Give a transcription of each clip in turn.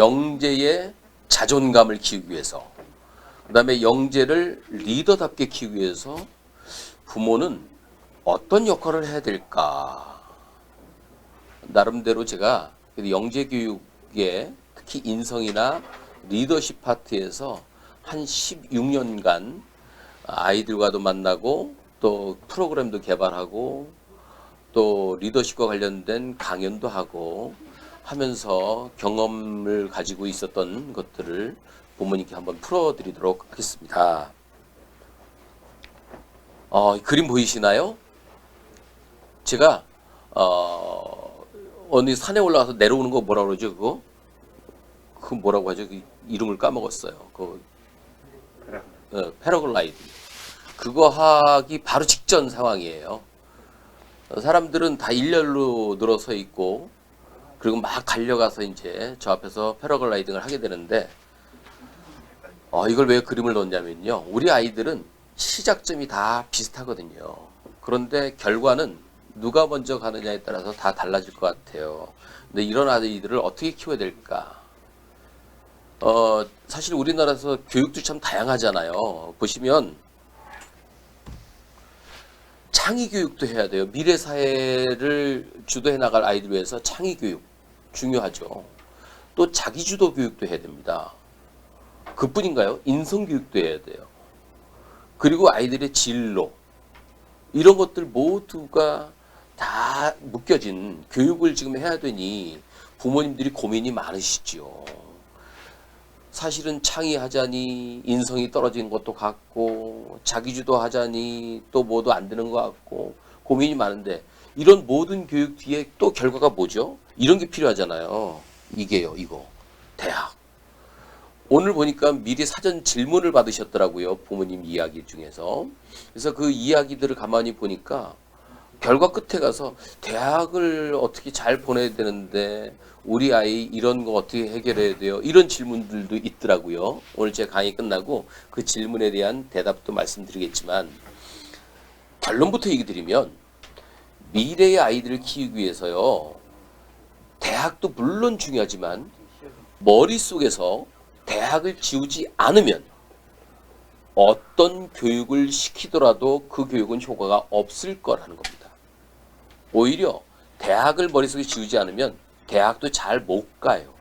영재의 자존감을 키우기 위해서, 그 다음에 영재를 리더답게 키우기 위해서 부모는 어떤 역할을 해야 될까? 나름대로 제가 영재 교육에 특히 인성이나 리더십 파트에서 한 16년간 아이들과도 만나고 또 프로그램도 개발하고 또 리더십과 관련된 강연도 하고 하면서 경험을 가지고 있었던 것들을 부모님께 한번 풀어드리도록 하겠습니다. 그림 보이시나요? 제가 어느 산에 올라가서 내려오는 거 뭐라 그러죠? 그거 뭐라고 하죠? 그 이름을 까먹었어요. 패러글라이딩. 그거 하기 바로 직전 상황이에요. 사람들은 다 일렬로 늘어서 있고 그리고 막 달려가서 이제 저 앞에서 패러글라이딩을 하게 되는데 이걸 왜 그림을 넣었냐면요. 우리 아이들은 시작점이 다 비슷하거든요. 그런데 결과는 누가 먼저 가느냐에 따라서 다 달라질 것 같아요. 근데 이런 아이들을 어떻게 키워야 될까? 사실 우리나라에서 교육도 참 다양하잖아요. 보시면 창의 교육도 해야 돼요. 미래 사회를 주도해 나갈 아이들 위해서 창의 교육 중요하죠. 또 자기주도 교육도 해야 됩니다. 그뿐인가요? 인성 교육도 해야 돼요. 그리고 아이들의 진로 이런 것들 모두가 다 묶여진 교육을 지금 해야 되니 부모님들이 고민이 많으시죠. 사실은 창의하자니 인성이 떨어진 것도 같고 자기주도 하자니 또 뭐도 안 되는 것 같고 고민이 많은데 이런 모든 교육 뒤에 또 결과가 뭐죠? 이런 게 필요하잖아요. 이게요, 이거. 대학. 오늘 보니까 미리 사전 질문을 받으셨더라고요. 부모님 이야기 중에서. 그래서 그 이야기들을 가만히 보니까 결과 끝에 가서 대학을 어떻게 잘 보내야 되는데 우리 아이 이런 거 어떻게 해결해야 돼요? 이런 질문들도 있더라고요. 오늘 제 강의 끝나고 그 질문에 대한 대답도 말씀드리겠지만 결론부터 얘기 드리면 미래의 아이들을 키우기 위해서요. 대학도 물론 중요하지만 머릿속에서 대학을 지우지 않으면 어떤 교육을 시키더라도 그 교육은 효과가 없을 거라는 겁니다. 오히려 대학을 머릿속에 지우지 않으면 대학도 잘 못 가요.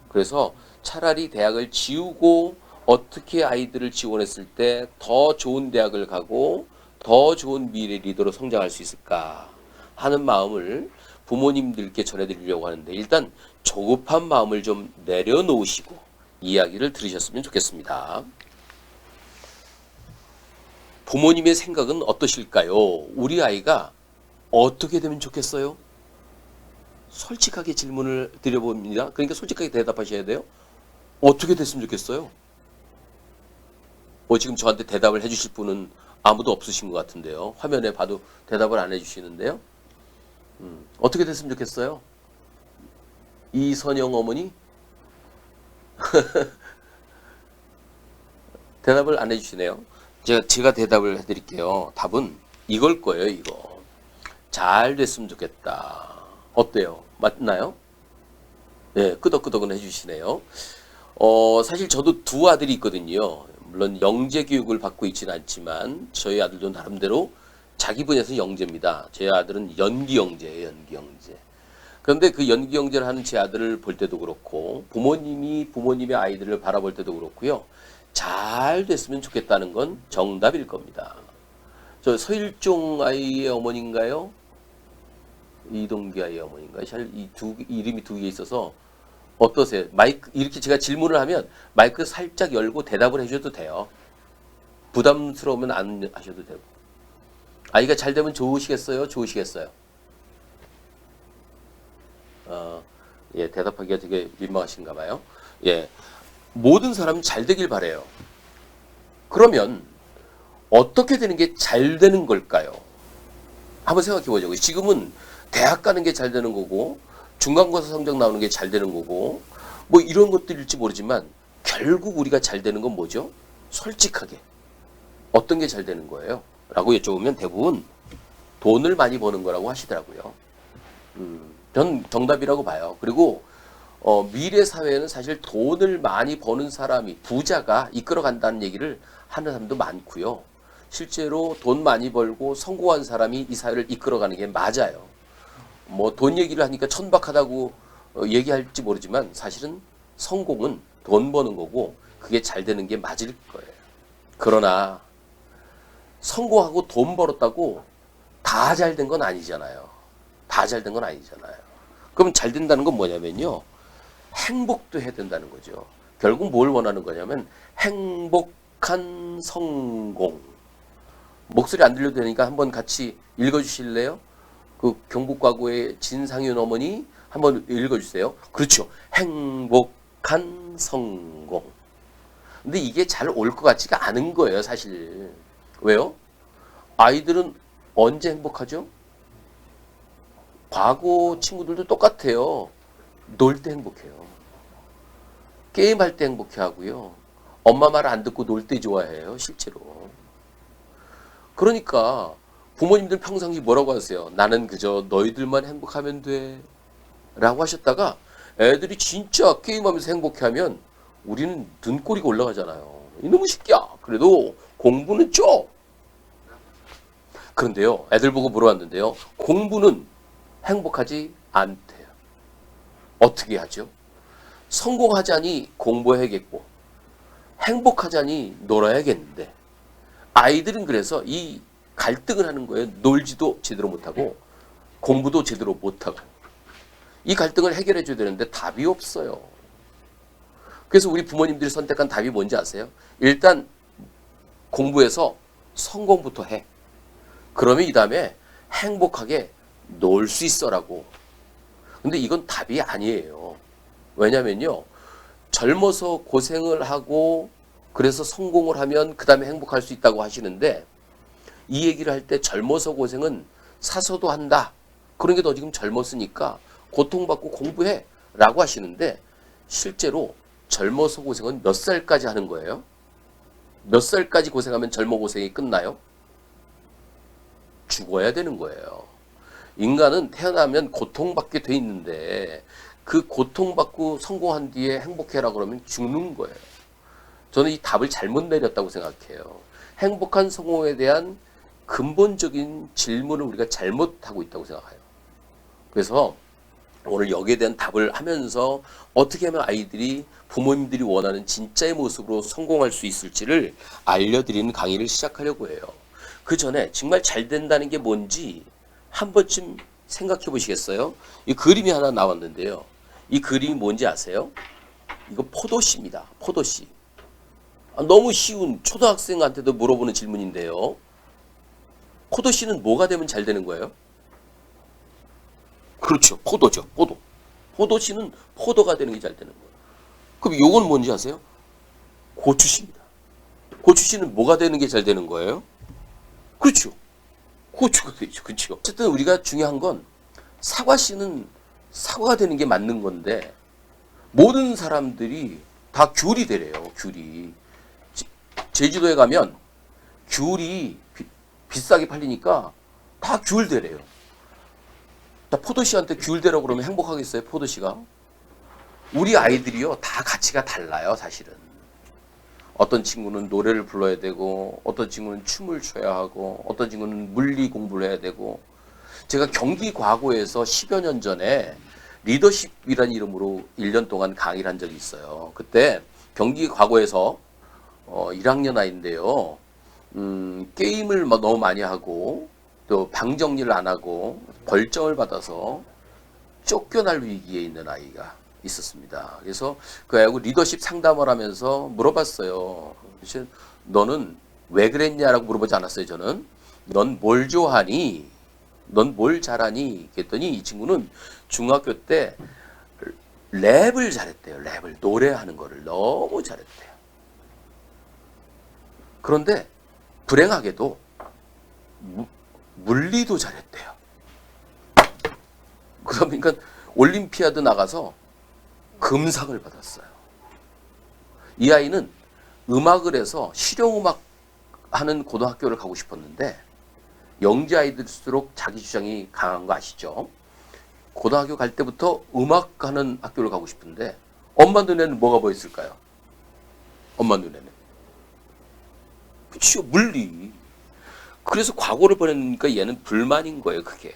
그래서 차라리 대학을 지우고 어떻게 아이들을 지원했을 때 더 좋은 대학을 가고 더 좋은 미래 리더로 성장할 수 있을까 하는 마음을 부모님들께 전해드리려고 하는데 일단 조급한 마음을 좀 내려놓으시고 이야기를 들으셨으면 좋겠습니다. 부모님의 생각은 어떠실까요? 우리 아이가 어떻게 되면 좋겠어요? 솔직하게 질문을 드려봅니다. 그러니까 솔직하게 대답하셔야 돼요. 어떻게 됐으면 좋겠어요? 지금 저한테 대답을 해주실 분은 아무도 없으신 것 같은데요. 화면에 봐도 대답을 안 해주시는데요. 어떻게 됐으면 좋겠어요? 이선영 어머니? 대답을 안 해주시네요. 제가 대답을 해드릴게요. 답은 이걸 거예요, 이거. 잘 됐으면 좋겠다. 어때요? 맞나요? 네, 끄덕끄덕은 해주시네요. 사실 저도 두 아들이 있거든요. 물론 영재 교육을 받고 있지는 않지만 저희 아들도 나름대로 자기 분야에서 영재입니다. 제 아들은 연기 영재예요, 연기 영재. 그런데 그 연기 영재를 하는 제 아들을 볼 때도 그렇고 부모님이 부모님의 아이들을 바라볼 때도 그렇고요. 잘 됐으면 좋겠다는 건 정답일 겁니다. 저 서일종 아이의 어머니인가요? 이동기 아이의 어머니인가요? 이름이 두 개 있어서 어떠세요? 마이크 이렇게 제가 질문을 하면 마이크 살짝 열고 대답을 해줘도 돼요. 부담스러우면 안 하셔도 되고. 아이가 잘 되면 좋으시겠어요? 좋으시겠어요? 예, 대답하기가 되게 민망하신가 봐요. 예, 모든 사람은 잘 되길 바래요. 그러면 어떻게 되는 게 잘 되는 걸까요? 한번 생각해 보자고요. 지금은 대학 가는 게 잘 되는 거고 중간고사 성적 나오는 게 잘 되는 거고 뭐 이런 것들일지 모르지만 결국 우리가 잘 되는 건 뭐죠? 솔직하게 어떤 게 잘 되는 거예요? 라고 여쭤보면 대부분 돈을 많이 버는 거라고 하시더라고요. 전 정답이라고 봐요. 그리고 미래 사회는 사실 돈을 많이 버는 사람이 부자가 이끌어간다는 얘기를 하는 사람도 많고요. 실제로 돈 많이 벌고 성공한 사람이 이 사회를 이끌어가는 게 맞아요. 뭐 돈 얘기를 하니까 천박하다고 얘기할지 모르지만 사실은 성공은 돈 버는 거고 그게 잘 되는 게 맞을 거예요. 그러나 성공하고 돈 벌었다고 다 잘 된 건 아니잖아요. 다 잘 된 건 아니잖아요. 그럼 잘 된다는 건 뭐냐면요. 행복도 해야 된다는 거죠. 결국 뭘 원하는 거냐면 행복한 성공. 목소리 안 들려도 되니까 한번 같이 읽어주실래요? 그 경북과구의 진상윤 어머니 한번 읽어주세요. 그렇죠. 행복한 성공. 근데 이게 잘 올 것 같지가 않은 거예요, 사실. 왜요? 아이들은 언제 행복하죠? 과거 친구들도 똑같아요. 놀 때 행복해요. 게임할 때 행복해 하고요. 엄마 말 안 듣고 놀 때 좋아해요, 실제로. 그러니까 부모님들 평상시 뭐라고 하세요? 나는 그저 너희들만 행복하면 돼. 라고 하셨다가 애들이 진짜 게임하면서 행복해하면 우리는 등꼬리가 올라가잖아요. 이놈의 새끼야. 그래도 공부는 줘. 그런데요. 애들 보고 물어봤는데요. 공부는 행복하지 않대요. 어떻게 하죠? 성공하자니 공부해야겠고 행복하자니 놀아야겠는데 아이들은 그래서 이 갈등을 하는 거예요. 놀지도 제대로 못하고 공부도 제대로 못하고 이 갈등을 해결해 줘야 되는데 답이 없어요. 그래서 우리 부모님들이 선택한 답이 뭔지 아세요? 일단 공부해서 성공부터 해. 그러면 이 다음에 행복하게 놀 수 있어라고. 근데 이건 답이 아니에요. 왜냐면요. 젊어서 고생을 하고 그래서 성공을 하면 그 다음에 행복할 수 있다고 하시는데 이 얘기를 할 때 젊어서 고생은 사서도 한다. 그런 게 너 지금 젊었으니까 고통받고 공부해 라고 하시는데 실제로 젊어서 고생은 몇 살까지 하는 거예요? 몇 살까지 고생하면 젊어 고생이 끝나요? 죽어야 되는 거예요. 인간은 태어나면 고통받게 돼 있는데 그 고통받고 성공한 뒤에 행복해라 그러면 죽는 거예요. 저는 이 답을 잘못 내렸다고 생각해요. 행복한 성공에 대한 근본적인 질문을 우리가 잘못하고 있다고 생각해요. 그래서 오늘 여기에 대한 답을 하면서 어떻게 하면 아이들이 부모님들이 원하는 진짜의 모습으로 성공할 수 있을지를 알려드리는 강의를 시작하려고 해요. 그 전에 정말 잘 된다는 게 뭔지 한 번쯤 생각해 보시겠어요? 이 그림이 하나 나왔는데요. 이 그림이 뭔지 아세요? 이거 포도씨입니다. 포도씨. 너무 쉬운 초등학생한테도 물어보는 질문인데요. 포도씨는 뭐가 되면 잘 되는 거예요? 그렇죠. 포도죠. 포도. 포도씨는 포도가 되는 게 잘 되는 거예요. 그럼 요건 뭔지 아세요? 고추씨입니다. 고추씨는 뭐가 되는 게 잘 되는 거예요? 그렇죠. 고추가 되죠. 그렇죠. 어쨌든 우리가 중요한 건 사과씨는 사과가 되는 게 맞는 건데 모든 사람들이 다 귤이 되래요. 귤이. 제주도에 가면 귤이 비싸게 팔리니까 다 귤 되래요. 포도씨한테 귤 되라고 그러면 행복하겠어요? 포도씨가? 우리 아이들이요. 다 가치가 달라요. 사실은. 어떤 친구는 노래를 불러야 되고 어떤 친구는 춤을 춰야 하고 어떤 친구는 물리 공부를 해야 되고 제가 경기 과고에서 10여 년 전에 리더십이라는 이름으로 1년 동안 강의를 한 적이 있어요. 그때 경기 과고에서 1학년 아이인데요. 게임을 너무 많이 하고 또 방 정리를 안 하고 벌점을 받아서 쫓겨날 위기에 있는 아이가 있었습니다. 그래서 그 아이하고 리더십 상담을 하면서 물어봤어요. 너는 왜 그랬냐라고 물어보지 않았어요. 저는 넌 뭘 좋아하니? 넌 뭘 잘하니? 그랬더니 이 친구는 중학교 때 랩을 잘했대요. 랩을 노래하는 거를 너무 잘했대요. 그런데 불행하게도 물리도 잘했대요. 그러니까 올림피아드 나가서 금상을 받았어요. 이 아이는 음악을 해서 실용음악 하는 고등학교를 가고 싶었는데 영재 아이들일수록 자기 주장이 강한 거 아시죠? 고등학교 갈 때부터 음악하는 학교를 가고 싶은데 엄마 눈에는 뭐가 보였을까요? 엄마 눈에는. 그치요, 물리. 그래서 과거를 보내니까 얘는 불만인 거예요, 그게.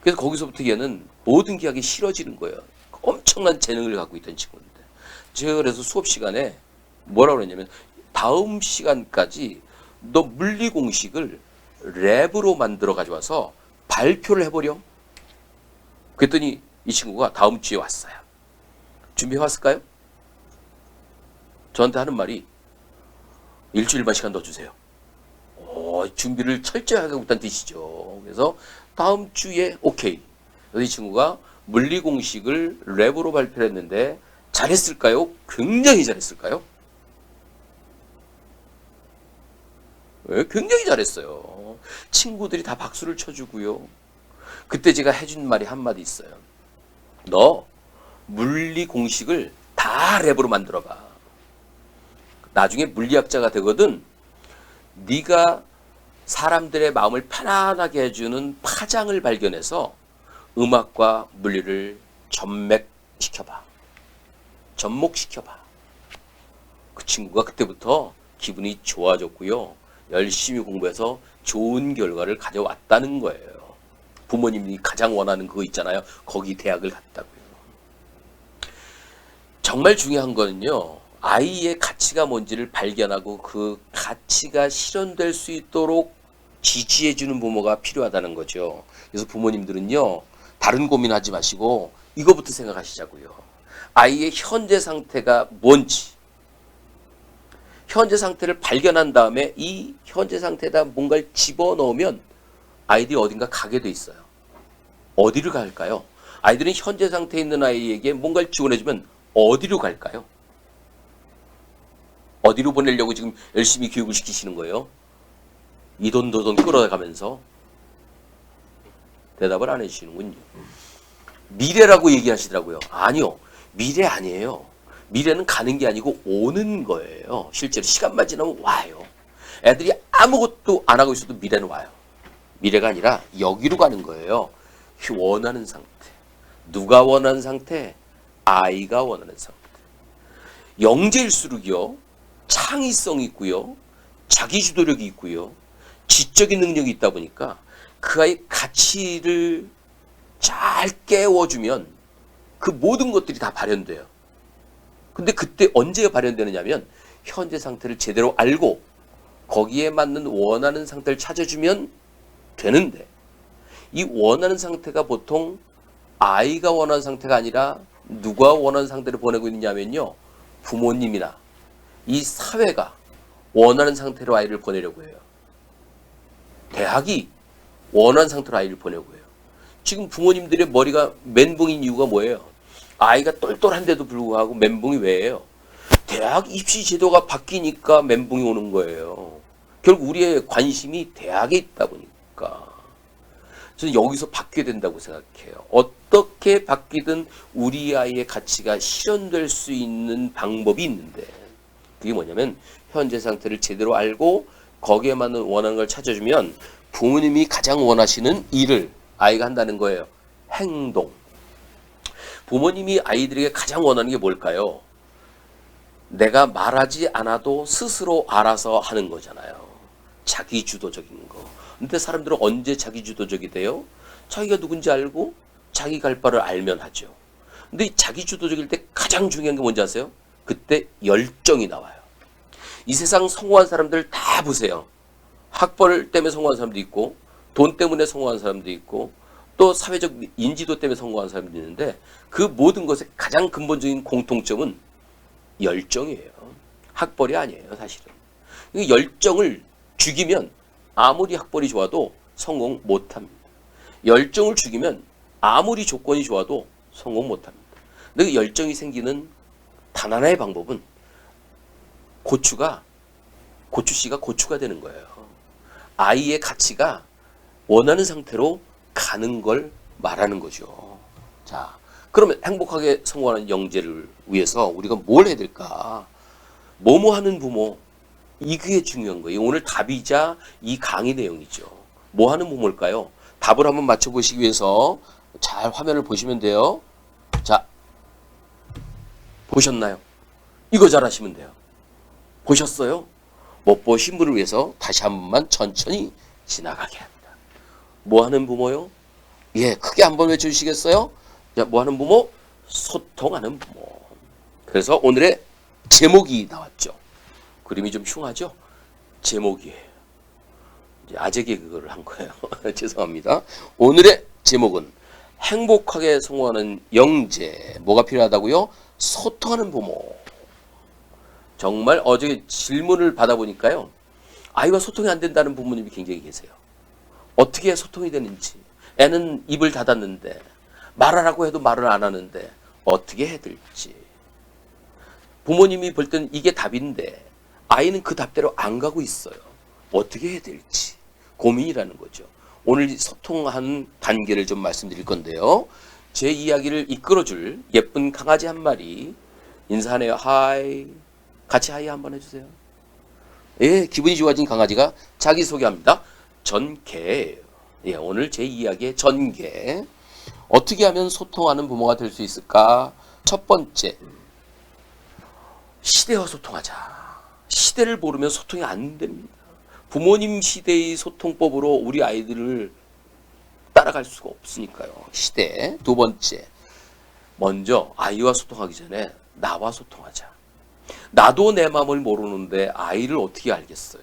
그래서 거기서부터 얘는 모든 게 하기 싫어지는 거예요. 엄청난 재능을 갖고 있던 친구인데. 제가 그래서 수업 시간에 뭐라고 그랬냐면, 다음 시간까지 너 물리 공식을 랩으로 만들어 가져와서 발표를 해보렴. 그랬더니 이 친구가 다음 주에 왔어요. 준비해 왔을까요? 저한테 하는 말이 일주일만 시간 더 주세요. 준비를 철저하게 하고 있다는 뜻이죠. 그래서 다음 주에 오케이. 그래서 이 친구가 물리 공식을 랩으로 발표를 했는데 잘했을까요? 굉장히 잘했을까요? 네, 굉장히 잘했어요. 친구들이 다 박수를 쳐주고요. 그때 제가 해준 말이 한마디 있어요. 너 물리 공식을 다 랩으로 만들어봐. 나중에 물리학자가 되거든. 네가 사람들의 마음을 편안하게 해주는 파장을 발견해서 음악과 물리를 접목시켜봐. 그 친구가 그때부터 기분이 좋아졌고요. 열심히 공부해서 좋은 결과를 가져왔다는 거예요. 부모님이 가장 원하는 그거 있잖아요. 거기 대학을 갔다고요. 정말 중요한 거는요. 아이의 가치가 뭔지를 발견하고 그 가치가 실현될 수 있도록 지지해주는 부모가 필요하다는 거죠. 그래서 부모님들은요. 다른 고민하지 마시고 이거부터 생각하시자고요. 아이의 현재 상태가 뭔지. 현재 상태를 발견한 다음에 이 현재 상태에다 뭔가를 집어넣으면 아이들이 어딘가 가게 돼 있어요. 어디로 갈까요? 아이들은 현재 상태에 있는 아이에게 뭔가를 지원해주면 어디로 갈까요? 어디로 보내려고 지금 열심히 교육을 시키시는 거예요? 이 돈 저 돈 끌어가면서 대답을 안 해주시는군요. 미래라고 얘기하시더라고요. 아니요. 미래 아니에요. 미래는 가는 게 아니고 오는 거예요. 실제로 시간만 지나면 와요. 애들이 아무것도 안 하고 있어도 미래는 와요. 미래가 아니라 여기로 가는 거예요. 원하는 상태. 누가 원하는 상태? 아이가 원하는 상태. 영재일수록요. 창의성이 있고요. 자기주도력이 있고요. 지적인 능력이 있다 보니까 그 아이의 가치를 잘 깨워주면 그 모든 것들이 다 발현돼요. 근데 그때 언제 발현되느냐면 현재 상태를 제대로 알고 거기에 맞는 원하는 상태를 찾아주면 되는데 이 원하는 상태가 보통 아이가 원하는 상태가 아니라 누가 원하는 상태를 보내고 있느냐면요. 부모님이나 이 사회가 원하는 상태로 아이를 보내려고 해요. 대학이 원하는 상태로 아이를 보내고 해요. 지금 부모님들의 머리가 멘붕인 이유가 뭐예요? 아이가 똘똘한데도 불구하고 멘붕이 왜예요? 대학 입시 제도가 바뀌니까 멘붕이 오는 거예요. 결국 우리의 관심이 대학에 있다 보니까. 저는 여기서 바뀌어야 된다고 생각해요. 어떻게 바뀌든 우리 아이의 가치가 실현될 수 있는 방법이 있는데 그게 뭐냐면 현재 상태를 제대로 알고 거기에 맞는 원하는 걸 찾아주면 부모님이 가장 원하시는 일을 아이가 한다는 거예요. 행동. 부모님이 아이들에게 가장 원하는 게 뭘까요? 내가 말하지 않아도 스스로 알아서 하는 거잖아요. 자기주도적인 거. 근데 사람들은 언제 자기주도적이 돼요? 자기가 누군지 알고 자기 갈 바를 알면 하죠. 근데 이 자기주도적일 때 가장 중요한 게 뭔지 아세요? 그때 열정이 나와요. 이 세상 성공한 사람들 다 보세요. 학벌 때문에 성공한 사람도 있고 돈 때문에 성공한 사람도 있고 또 사회적 인지도 때문에 성공한 사람도 있는데 그 모든 것의 가장 근본적인 공통점은 열정이에요. 학벌이 아니에요, 사실은. 이 열정을 죽이면 아무리 학벌이 좋아도 성공 못합니다. 열정을 죽이면 아무리 조건이 좋아도 성공 못합니다. 근데 그 열정이 생기는 단 하나의 방법은 고추씨가 고추가 되는 거예요. 아이의 가치가 원하는 상태로 가는 걸 말하는 거죠. 자, 그러면 행복하게 성공하는 영재를 위해서 우리가 뭘 해야 될까? 뭐뭐 하는 부모, 이게 중요한 거예요. 오늘 답이자 이 강의 내용이죠. 뭐 하는 부모일까요? 답을 한번 맞춰보시기 위해서 잘 화면을 보시면 돼요. 자, 보셨나요? 이거 잘 하시면 돼요. 보셨어요? 못 보신 분을 위해서 다시 한 번만 천천히 지나가게 합니다. 뭐 하는 부모요? 예, 크게 한번 외쳐주시겠어요? 자, 뭐 하는 부모? 소통하는 부모. 그래서 오늘의 제목이 나왔죠. 그림이 좀 흉하죠? 제목이에요. 아재 개그를 한 거예요. 죄송합니다. 오늘의 제목은 행복하게 성공하는 영재. 뭐가 필요하다고요? 소통하는 부모. 정말 어제 질문을 받아보니까요. 아이와 소통이 안 된다는 부모님이 굉장히 계세요. 어떻게 소통이 되는지. 애는 입을 닫았는데 말하라고 해도 말을 안 하는데 어떻게 해야 될지. 부모님이 볼 때는 이게 답인데 아이는 그 답대로 안 가고 있어요. 어떻게 해야 될지 고민이라는 거죠. 오늘 소통하는 단계를 좀 말씀드릴 건데요. 제 이야기를 이끌어줄 예쁜 강아지 한 마리 인사하네요. 하이. 같이 하이 한번 해주세요. 예, 기분이 좋아진 강아지가 자기소개합니다. 전개예요. 예, 오늘 제 이야기의 전개. 어떻게 하면 소통하는 부모가 될 수 있을까? 첫 번째, 시대와 소통하자. 시대를 모르면 소통이 안 됩니다. 부모님 시대의 소통법으로 우리 아이들을 따라갈 수가 없으니까요. 시대. 두 번째, 먼저 아이와 소통하기 전에 나와 소통하자. 나도 내 마음을 모르는데 아이를 어떻게 알겠어요?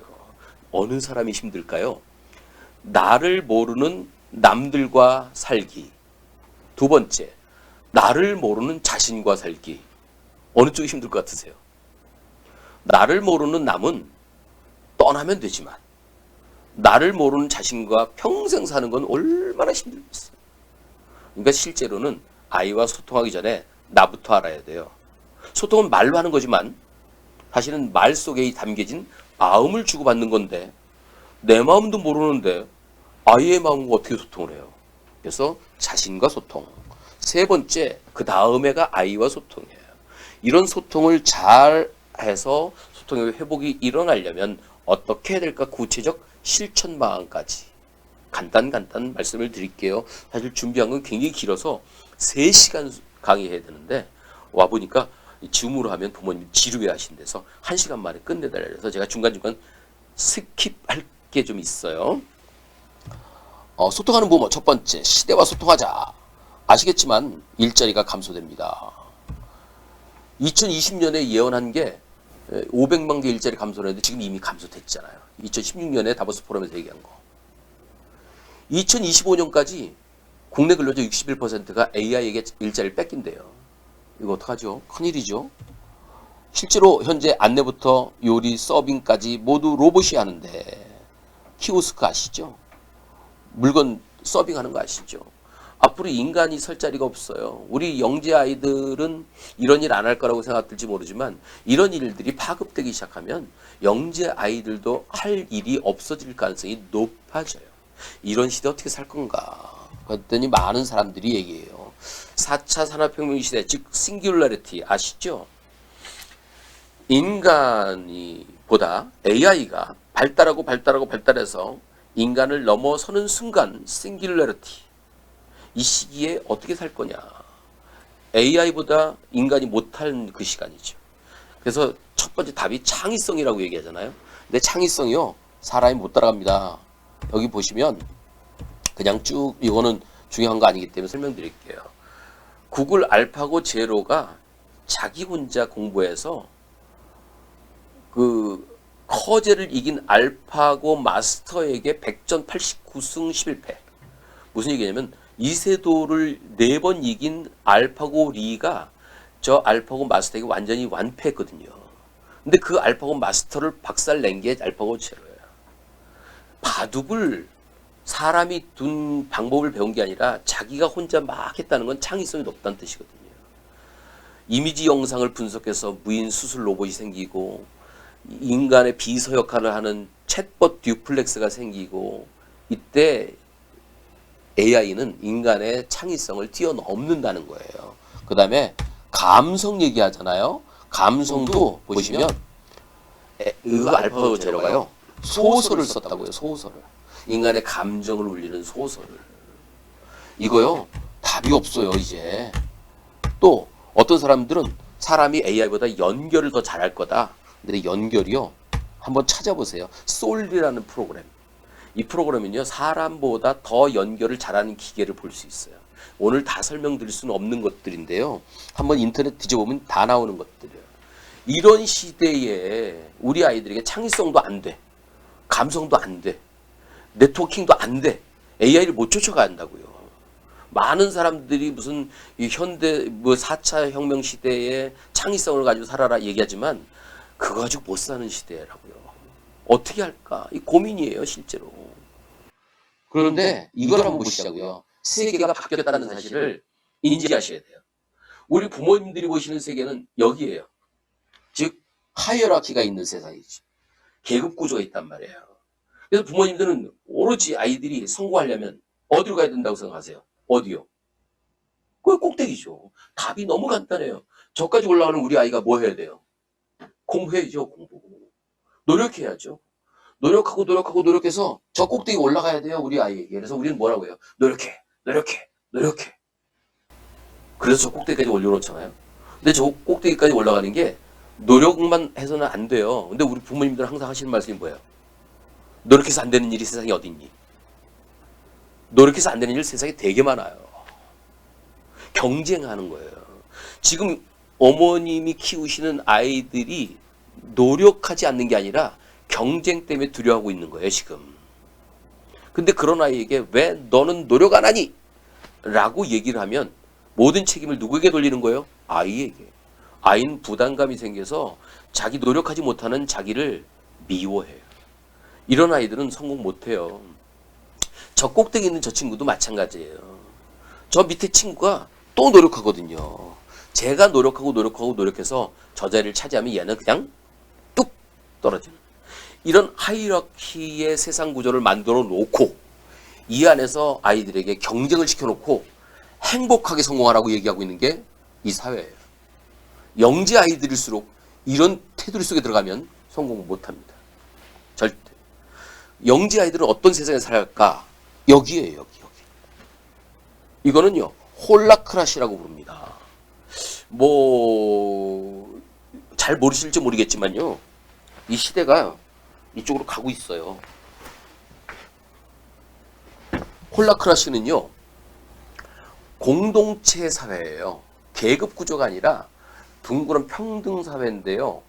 어느 사람이 힘들까요? 나를 모르는 남들과 살기. 두 번째, 나를 모르는 자신과 살기. 어느 쪽이 힘들 것 같으세요? 나를 모르는 남은 떠나면 되지만 나를 모르는 자신과 평생 사는 건 얼마나 힘들겠어요. 그러니까 실제로는 아이와 소통하기 전에 나부터 알아야 돼요. 소통은 말로 하는 거지만 사실은 말 속에 담겨진 마음을 주고받는 건데 내 마음도 모르는데 아이의 마음과 어떻게 소통을 해요? 그래서 자신과 소통. 세 번째, 그 다음에가 아이와 소통이에요. 이런 소통을 잘 해서 소통의 회복이 일어나려면 어떻게 해야 될까? 구체적 실천 방안까지 간단 말씀을 드릴게요. 사실 준비한 건 굉장히 길어서 3시간 강의해야 되는데 와보니까 줌으로 하면 부모님 지루해 하신대서 1시간 만에 끝내달라 해서 제가 중간중간 스킵할 게 좀 있어요. 소통하는 부모 첫 번째, 시대와 소통하자. 아시겠지만 일자리가 감소됩니다. 2020년에 예언한 게 500만 개 일자리 감소를 했는데 지금 이미 감소됐잖아요. 2016년에 다보스 포럼에서 얘기한 거. 2025년까지 국내 근로자 61%가 AI에게 일자리를 뺏긴대요. 이거 어떡하죠? 큰일이죠. 실제로 현재 안내부터 요리, 서빙까지 모두 로봇이 하는데 키오스크 아시죠? 물건 서빙하는 거 아시죠? 앞으로 인간이 설 자리가 없어요. 우리 영재 아이들은 이런 일 안 할 거라고 생각될지 모르지만 이런 일들이 파급되기 시작하면 영재 아이들도 할 일이 없어질 가능성이 높아져요. 이런 시대 어떻게 살 건가? 그랬더니 많은 사람들이 얘기해요. 4차 산업혁명 시대, 즉 싱귤러리티 아시죠? 인간이 보다 AI가 발달해서 인간을 넘어서는 순간 싱귤러리티. 이 시기에 어떻게 살 거냐. AI보다 인간이 못한 그 시간이죠. 그래서 첫 번째 답이 창의성이라고 얘기하잖아요. 근데 창의성이요. 사람이 못 따라갑니다. 여기 보시면 그냥 쭉 이거는 중요한 거 아니기 때문에 설명드릴게요. 구글 알파고 제로가 자기 혼자 공부해서 그 커제를 이긴 알파고 마스터에게 100전 89승 11패. 무슨 얘기냐면 이세돌을 4번 이긴 알파고 리가 저 알파고 마스터에게 완전히 완패했거든요. 근데 그 알파고 마스터를 박살낸 게 알파고 제로예요. 바둑을 사람이 둔 방법을 배운 게 아니라 자기가 혼자 막 했다는 건 창의성이 높다는 뜻이거든요. 이미지 영상을 분석해서 무인 수술 로봇이 생기고 인간의 비서 역할을 하는 챗봇 듀플렉스가 생기고 이때 AI는 인간의 창의성을 뛰어넘는다는 거예요. 그 다음에 감성 얘기하잖아요. 감성도 보시면 그 알파고 제로가요. 소설을 썼다고요. 소설을. 인간의 감정을 울리는 소설을. 이거요. 답이 없어요, 이제. 또 어떤 사람들은 사람이 AI보다 연결을 더 잘할 거다. 근데 연결이요. 한번 찾아보세요. 솔이라는 프로그램. 이 프로그램은요, 사람보다 더 연결을 잘하는 기계를 볼 수 있어요. 오늘 다 설명드릴 수는 없는 것들인데요. 한번 인터넷 뒤져보면 다 나오는 것들이에요. 이런 시대에 우리 아이들에게 창의성도 안 돼. 감성도 안 돼. 네트워킹도 안 돼. AI를 못 쫓아간다고요. 많은 사람들이 무슨 이 현대 뭐 4차 혁명 시대에 창의성을 가지고 살아라 얘기하지만 그거 가지고 못 사는 시대라고요. 어떻게 할까? 이 고민이에요, 실제로. 그런데 이걸 한번 보시자고요. 세계가 바뀌었다는 사실을 인지하셔야 돼요. 우리 부모님들이 보시는 세계는 여기에요. 즉 하이어라키가 있는 세상이지. 계급 구조가 있단 말이에요. 그래서 부모님들은 오로지 아이들이 성공하려면 어디로 가야 된다고 생각하세요? 어디요? 그 꼭대기죠. 답이 너무 간단해요. 저까지 올라가는 우리 아이가 뭐 해야 돼요? 공부해야죠, 공부. 노력해야죠. 노력해서 저 꼭대기 올라가야 돼요, 우리 아이에게. 그래서 우리는 뭐라고 해요? 노력해. 그래서 저 꼭대기까지 올려놓잖아요. 근데 저 꼭대기까지 올라가는 게 노력만 해서는 안 돼요. 근데 우리 부모님들은 항상 하시는 말씀이 뭐예요? 노력해서 안 되는 일이 세상에 어디 있니? 노력해서 안 되는 일 세상에 되게 많아요. 경쟁하는 거예요. 지금 어머님이 키우시는 아이들이 노력하지 않는 게 아니라 경쟁 때문에 두려워하고 있는 거예요, 지금. 근데 그런 아이에게 왜 너는 노력 안 하니? 라고 얘기를 하면 모든 책임을 누구에게 돌리는 거예요? 아이에게. 아이는 부담감이 생겨서 자기 노력하지 못하는 자기를 미워해요. 이런 아이들은 성공 못해요. 저 꼭대기 있는 저 친구도 마찬가지예요. 저 밑에 친구가 또 노력하거든요. 제가 노력해서 저 자리를 차지하면 얘는 그냥 뚝 떨어지는. 이런 하이라키의 세상 구조를 만들어 놓고 이 안에서 아이들에게 경쟁을 시켜놓고 행복하게 성공하라고 얘기하고 있는 게 이 사회예요. 영재 아이들일수록 이런 테두리 속에 들어가면 성공 못합니다. 절대. 영재 아이들은 어떤 세상에 살아갈까? 여기에요, 여기. 이거는요, 홀라크라시라고 부릅니다. 잘 모르실지 모르겠지만요, 이 시대가 이쪽으로 가고 있어요. 홀라크라시는요, 공동체 사회예요. 계급 구조가 아니라 둥그런 평등 사회인데요.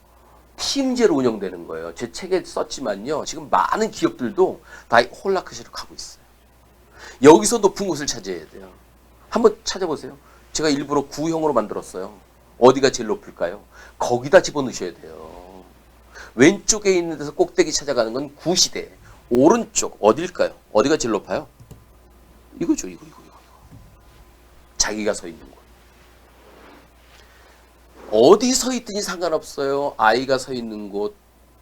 팀제로 운영되는 거예요. 제 책에 썼지만요. 지금 많은 기업들도 다 홀라크라시로 가고 있어요. 여기서 높은 곳을 차지해야 돼요. 한번 찾아보세요. 제가 일부러 구형으로 만들었어요. 어디가 제일 높을까요? 거기다 집어넣으셔야 돼요. 왼쪽에 있는 데서 꼭대기 찾아가는 건 구시대. 오른쪽 어딜까요? 어디가 제일 높아요? 이거죠. 이거. 자기가 서 있는 곳. 어디 서 있든지 상관없어요. 아이가 서 있는 곳.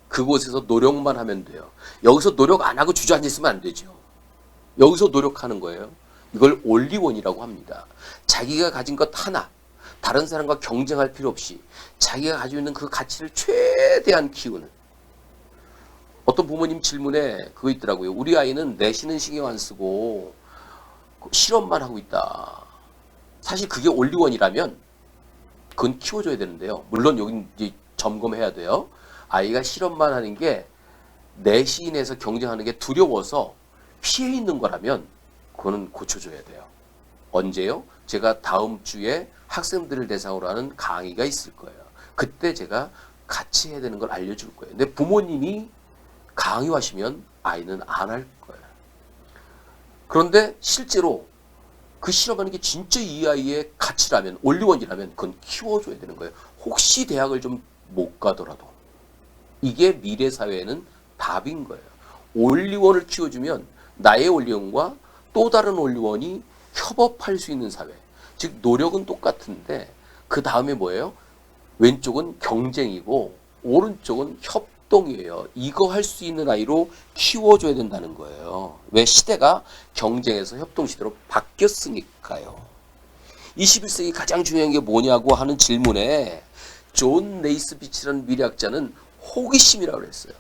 그곳에서 노력만 하면 돼요. 여기서 노력 안 하고 주저앉아 있으면 안 되죠. 여기서 노력하는 거예요. 이걸 올리원이라고 합니다. 자기가 가진 것 하나, 다른 사람과 경쟁할 필요 없이 자기가 가지고 있는 그 가치를 최대한 키우는. 어떤 부모님 질문에 그거 있더라고요. 우리 아이는 내쉬는 신경 안 쓰고 실험만 하고 있다. 사실 그게 올리원이라면 그건 키워줘야 되는데요. 물론 여기 이제 점검해야 돼요. 아이가 실험만 하는 게 내신에서 경쟁하는 게 두려워서 피해 있는 거라면 그거는 고쳐줘야 돼요. 언제요? 제가 다음 주에 학생들을 대상으로 하는 강의가 있을 거예요. 그때 제가 같이 해야 되는 걸 알려줄 거예요. 근데 부모님이 강요하시면 아이는 안 할 거예요. 그런데 실제로 그 실험하는 게 진짜 이 아이의 가치라면, 올리원이라면 그건 키워줘야 되는 거예요. 혹시 대학을 좀 못 가더라도. 이게 미래 사회에는 답인 거예요. 올리원을 키워주면 나의 올리원과 또 다른 올리원이 협업할 수 있는 사회. 즉 노력은 똑같은데 그 다음에 뭐예요? 왼쪽은 경쟁이고 오른쪽은 협동이에요. 이거 할 수 있는 아이로 키워줘야 된다는 거예요. 왜? 시대가 경쟁에서 협동 시대로 바뀌었으니까요. 21세기 가장 중요한 게 뭐냐고 하는 질문에 존 네이스비치라는 미래학자는 호기심이라고 그랬어요.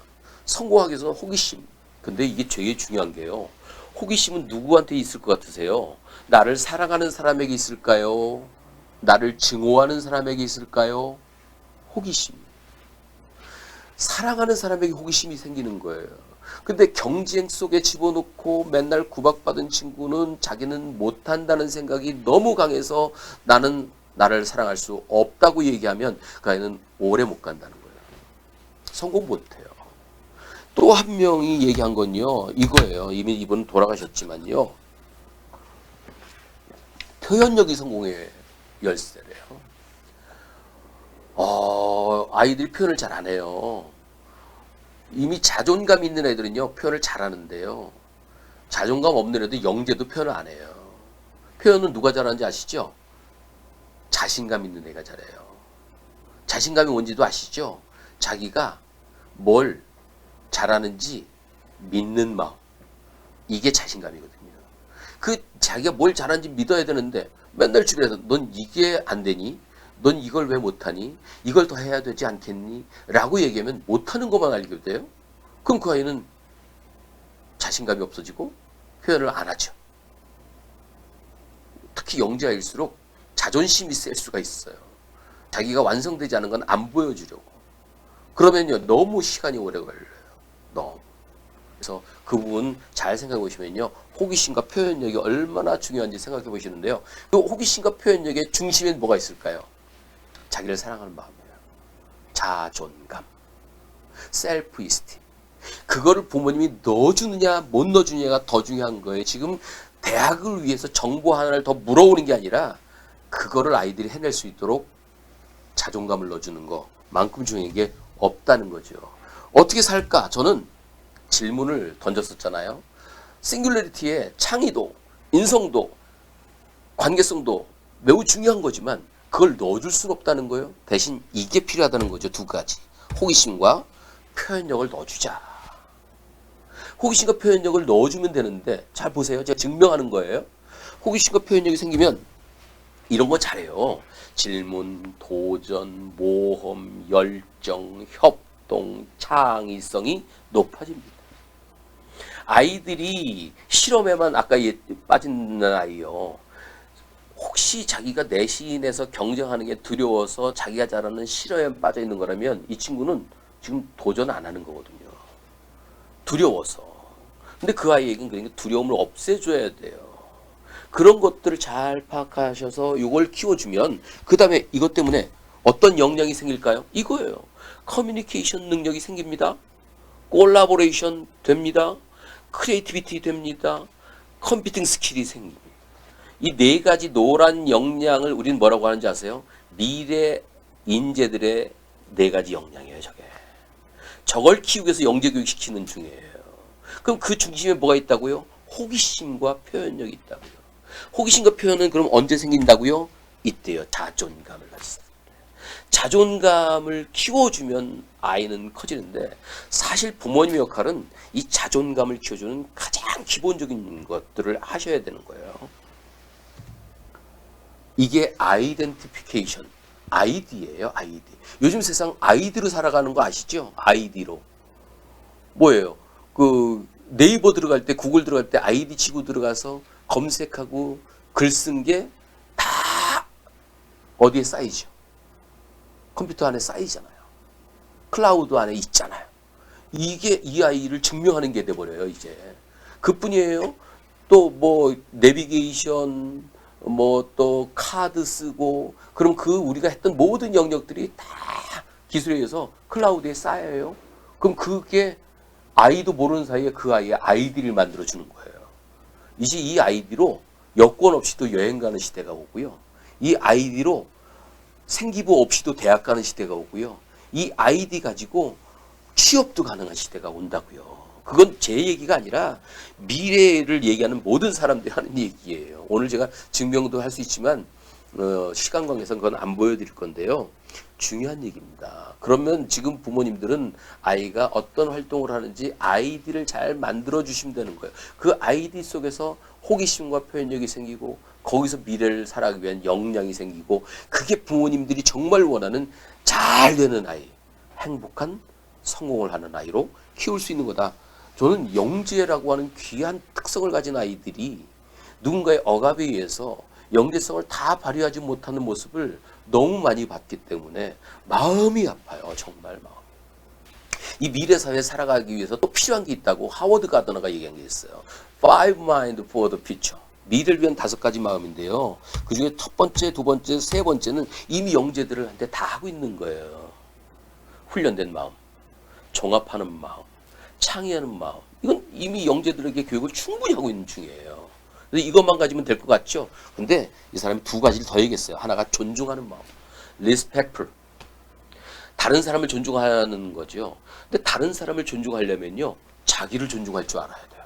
성공하기 위해서 호기심. 근데 이게 되게 중요한 게요. 호기심은 누구한테 있을 것 같으세요? 나를 사랑하는 사람에게 있을까요? 나를 증오하는 사람에게 있을까요? 호기심. 사랑하는 사람에게 호기심이 생기는 거예요. 근데 경쟁 속에 집어넣고 맨날 구박받은 친구는 자기는 못한다는 생각이 너무 강해서 나는 나를 사랑할 수 없다고 얘기하면 그 아이는 오래 못 간다는 거예요. 성공 못해요. 또 한 명이 얘기한 건요, 이거예요. 이미 이분 돌아가셨지만요. 표현력이 성공의 열쇠래요. 아이들이 표현을 잘 안 해요. 이미 자존감 있는 애들은요, 표현을 잘 하는데요. 자존감 없는 애들 영재도 표현을 안 해요. 표현은 누가 잘하는지 아시죠? 자신감 있는 애가 잘해요. 자신감이 뭔지도 아시죠? 자기가 뭘 잘하는지 믿는 마음. 이게 자신감이거든요. 그 자기가 뭘 잘하는지 믿어야 되는데 맨날 주변에서 넌 이게 안 되니? 넌 이걸 왜 못하니? 이걸 더 해야 되지 않겠니? 라고 얘기하면 못하는 것만 알게 돼요. 그럼 그 아이는 자신감이 없어지고 표현을 안 하죠. 특히 영재아일수록 자존심이 셀 수가 있어요. 자기가 완성되지 않은 건 안 보여주려고. 그러면요, 너무 시간이 오래 걸려요. 너무. 그래서 그 부분 잘 생각해 보시면요, 호기심과 표현력이 얼마나 중요한지 생각해 보시는데요. 그 호기심과 표현력의 중심엔 뭐가 있을까요? 자기를 사랑하는 마음이에요. 자존감, 셀프 이스팀. 그거를 부모님이 넣어주느냐 못 넣어주느냐가 더 중요한 거예요. 지금 대학을 위해서 정보 하나를 더 물어오는 게 아니라 그거를 아이들이 해낼 수 있도록 자존감을 넣어주는 것만큼 중요한 게 없다는 거죠. 어떻게 살까? 저는 질문을 던졌었잖아요. 싱귤러리티의 창의도, 인성도, 관계성도 매우 중요한 거지만 그걸 넣어줄 수는 없다는 거예요. 대신 이게 필요하다는 거죠. 두 가지. 호기심과 표현력을 넣어주자. 호기심과 표현력을 넣어주면 되는데 잘 보세요. 제가 증명하는 거예요. 호기심과 표현력이 생기면 이런 거 잘해요. 질문, 도전, 모험, 열정, 협동, 창의성이 높아집니다. 아이들이 실험에만 아까 빠진 아이요. 혹시 자기가 내신에서 경쟁하는 게 두려워서 자기가 잘하는 실험에 빠져 있는 거라면 이 친구는 지금 도전 안 하는 거거든요. 두려워서. 근데 그 아이에게는 그러니까 두려움을 없애줘야 돼요. 그런 것들을 잘 파악하셔서 이걸 키워주면 그 다음에 이것 때문에 어떤 역량이 생길까요? 이거예요. 커뮤니케이션 능력이 생깁니다. 콜라보레이션 됩니다. 크리에이티비티 됩니다. 컴퓨팅 스킬이 생깁니다. 이 네 가지 노란 역량을 우리는 뭐라고 하는지 아세요? 미래 인재들의 네 가지 역량이에요. 저걸 키우기 위해서 영재교육 시키는 중이에요. 그럼 그 중심에 뭐가 있다고요? 호기심과 표현력이 있다고요. 호기심과 표현은 그럼 언제 생긴다고요? 이때요. 자존감을 가졌을 때. 자존감을 키워주면 아이는 커지는데 사실 부모님의 역할은 이 자존감을 키워주는 가장 기본적인 것들을 하셔야 되는 거예요. 이게 아이덴티피케이션, 아이디예요. 아이디. 요즘 세상 아이디로 살아가는 거 아시죠? 아이디로. 뭐예요? 그 네이버 들어갈 때, 구글 들어갈 때 아이디 치고 들어가서 검색하고 글 쓴 게 다 어디에 쌓이죠? 컴퓨터 안에 쌓이잖아요. 클라우드 안에 있잖아요. 이게 이 아이를 증명하는 게 돼버려요, 이제. 그뿐이에요. 또 뭐 내비게이션, 뭐 또 카드 쓰고, 그럼 그 우리가 했던 모든 영역들이 다 기술에 의해서 클라우드에 쌓여요. 그럼 그게 아이도 모르는 사이에 그 아이의 아이디를 만들어주는 거예요. 이제 이 아이디로 여권 없이도 여행 가는 시대가 오고요. 이 아이디로 생기부 없이도 대학 가는 시대가 오고요. 이 아이디 가지고 취업도 가능한 시대가 온다고요. 그건 제 얘기가 아니라 미래를 얘기하는 모든 사람들이 하는 얘기예요. 오늘 제가 증명도 할 수 있지만 시간 관계상 그건 안 보여드릴 건데요. 중요한 얘기입니다. 그러면 지금 부모님들은 아이가 어떤 활동을 하는지 아이디를 잘 만들어 주시면 되는 거예요. 그 아이디 속에서 호기심과 표현력이 생기고 거기서 미래를 살아가기 위한 역량이 생기고 그게 부모님들이 정말 원하는 잘 되는 아이, 행복한 성공을 하는 아이로 키울 수 있는 거다. 저는 영재라고 하는 귀한 특성을 가진 아이들이 누군가의 억압에 의해서 영재성을 다 발휘하지 못하는 모습을 너무 많이 봤기 때문에 마음이 아파요. 정말 마음. 이 미래 사회에 살아가기 위해서 또 필요한 게 있다고 하워드 가더너가 얘기한 게 있어요. Five mind for the future. 미래를 위한 5가지 마음인데요. 그 중에 첫 번째, 두 번째, 세 번째는 이미 영재들을 한테 다 하고 있는 거예요. 훈련된 마음, 종합하는 마음, 창의하는 마음. 이건 이미 영재들에게 교육을 충분히 하고 있는 중이에요. 그래서 이것만 가지면 될 것 같죠? 근데 이 사람이 2가지를 더 얘기했어요. 하나가 존중하는 마음, respectful. 다른 사람을 존중하는 거죠. 근데 다른 사람을 존중하려면요, 자기를 존중할 줄 알아야 돼요.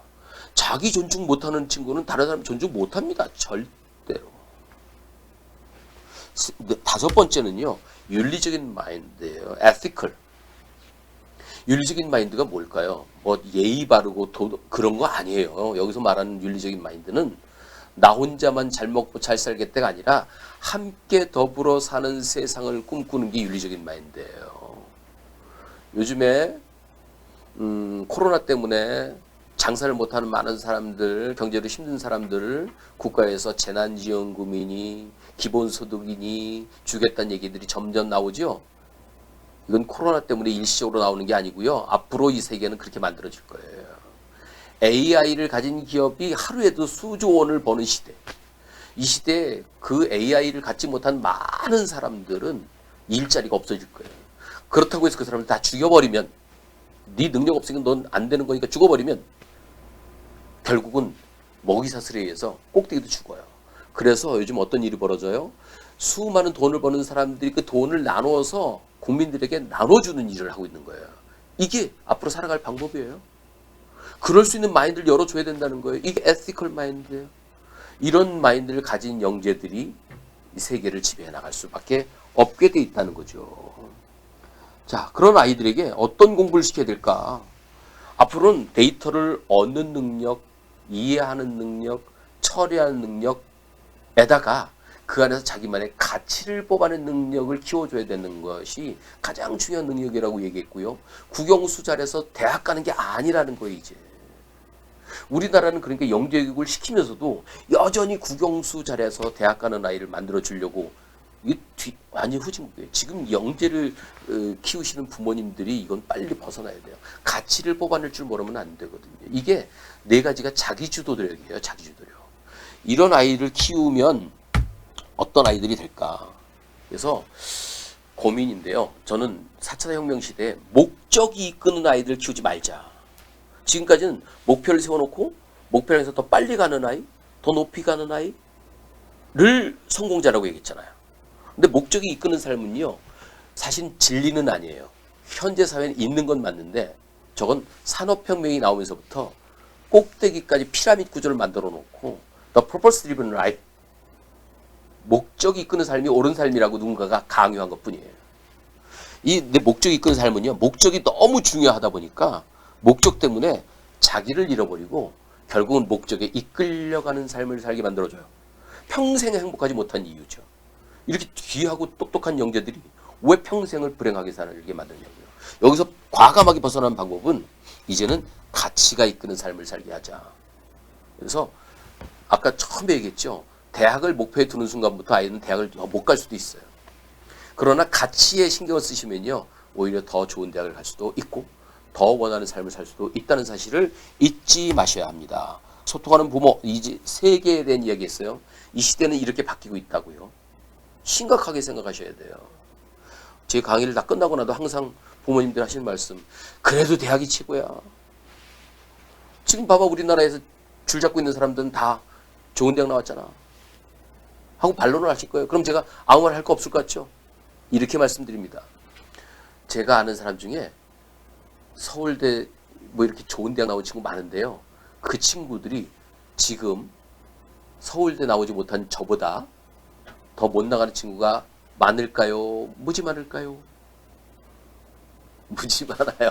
자기 존중 못하는 친구는 다른 사람 존중 못합니다. 절대로. 5번째는요, 윤리적인 마인드예요. ethical. 윤리적인 마인드가 뭘까요? 뭐 예의 바르고 그런 거 아니에요. 여기서 말하는 윤리적인 마인드는 나 혼자만 잘 먹고 잘 살겠다가 아니라 함께 더불어 사는 세상을 꿈꾸는 게 윤리적인 마인드예요. 요즘에 코로나 때문에 장사를 못하는 많은 사람들, 경제로 힘든 사람들, 국가에서 재난지원금이니 기본소득이니 주겠다는 얘기들이 점점 나오죠. 이건 코로나 때문에 일시적으로 나오는 게 아니고요. 앞으로 이 세계는 그렇게 만들어질 거예요. AI를 가진 기업이 하루에도 수조 원을 버는 시대. 이 시대에 그 AI를 갖지 못한 많은 사람들은 일자리가 없어질 거예요. 그렇다고 해서 그 사람을 다 죽여버리면, 네 능력 없으니까 넌 안 되는 거니까 죽어버리면 결국은 먹이사슬에 의해서 꼭대기도 죽어요. 그래서 요즘 어떤 일이 벌어져요? 수많은 돈을 버는 사람들이 그 돈을 나눠서 국민들에게 나눠주는 일을 하고 있는 거예요. 이게 앞으로 살아갈 방법이에요. 그럴 수 있는 마인드를 열어줘야 된다는 거예요. 이게 에티컬 마인드예요. 이런 마인드를 가진 영재들이 이 세계를 지배해 나갈 수밖에 없게 돼 있다는 거죠. 자, 그런 아이들에게 어떤 공부를 시켜야 될까? 앞으로는 데이터를 얻는 능력, 이해하는 능력, 처리하는 능력에다가 그 안에서 자기만의 가치를 뽑아내는 능력을 키워줘야 되는 것이 가장 중요한 능력이라고 얘기했고요. 국영수 잘해서 대학 가는 게 아니라는 거예요, 이제. 우리나라는 그러니까 영재교육을 시키면서도 여전히 국영수 잘해서 대학 가는 아이를 만들어 주려고 이게 완전 후진국이에요. 지금 영재를 키우시는 부모님들이 이건 빨리 벗어나야 돼요. 가치를 뽑아낼 줄 모르면 안 되거든요. 이게 4가지가 자기주도력이에요. 자기주도력. 이런 아이를 키우면 어떤 아이들이 될까? 그래서 고민인데요. 저는 4차 혁명 시대에 목적이 이끄는 아이들을 키우지 말자. 지금까지는 목표를 세워놓고 목표에서 더 빨리 가는 아이, 더 높이 가는 아이를 성공자라고 얘기했잖아요. 근데 목적이 이끄는 삶은요, 사실 진리는 아니에요. 현재 사회는 있는 건 맞는데 저건 산업혁명이 나오면서부터 꼭대기까지 피라미드 구조를 만들어 놓고 The Purpose Driven Life, 목적이 이끄는 삶이 옳은 삶이라고 누군가가 강요한 것 뿐이에요. 이 내 목적이 이끄는 삶은요, 목적이 너무 중요하다 보니까 목적 때문에 자기를 잃어버리고 결국은 목적에 이끌려가는 삶을 살게 만들어줘요. 평생 행복하지 못한 이유죠. 이렇게 귀하고 똑똑한 영재들이 왜 평생을 불행하게 살게 만드냐고요. 여기서 과감하게 벗어나는 방법은 이제는 가치가 이끄는 삶을 살게 하자. 그래서 아까 처음에 얘기했죠. 대학을 목표에 두는 순간부터 아이는 대학을 못 갈 수도 있어요. 그러나 가치에 신경을 쓰시면요, 오히려 더 좋은 대학을 갈 수도 있고 더 원하는 삶을 살 수도 있다는 사실을 잊지 마셔야 합니다. 소통하는 부모, 이제 세계에 대한 이야기했어요. 이 시대는 이렇게 바뀌고 있다고요. 심각하게 생각하셔야 돼요. 제 강의를 다 끝나고 나도 항상 부모님들 하시는 말씀, 그래도 대학이 최고야. 지금 봐봐, 우리나라에서 줄 잡고 있는 사람들은 다 좋은 대학 나왔잖아 하고 반론을 하실 거예요. 그럼 제가 아무 말 할 거 없을 것 같죠? 이렇게 말씀드립니다. 제가 아는 사람 중에 서울대 뭐 이렇게 좋은 대학 나온 친구 많은데요. 그 친구들이 지금 서울대 나오지 못한 저보다 더 못 나가는 친구가 많을까요? 무지 많을까요? 무지 많아요.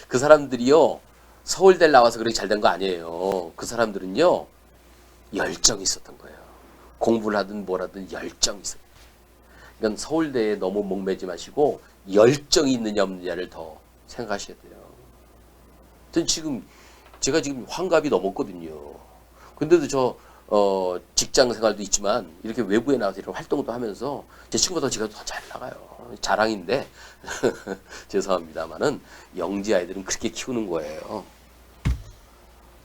그 사람들이요, 서울대 나와서 그렇게 잘 된 거 아니에요. 그 사람들은요, 열정이 있었던 거예요. 공부를 하든 뭘 하든 열정이 있어요. 그러니까 서울대에 너무 목매지 마시고 열정이 있느냐 없느냐를 더 생각하셔야 돼요. 제가 지금 환갑이 넘었거든요. 근데도 직장 생활도 있지만 이렇게 외부에 나가서 이런 활동도 하면서 제 친구보다 제가 더 잘 나가요. 자랑인데 죄송합니다만은 영지 아이들은 그렇게 키우는 거예요.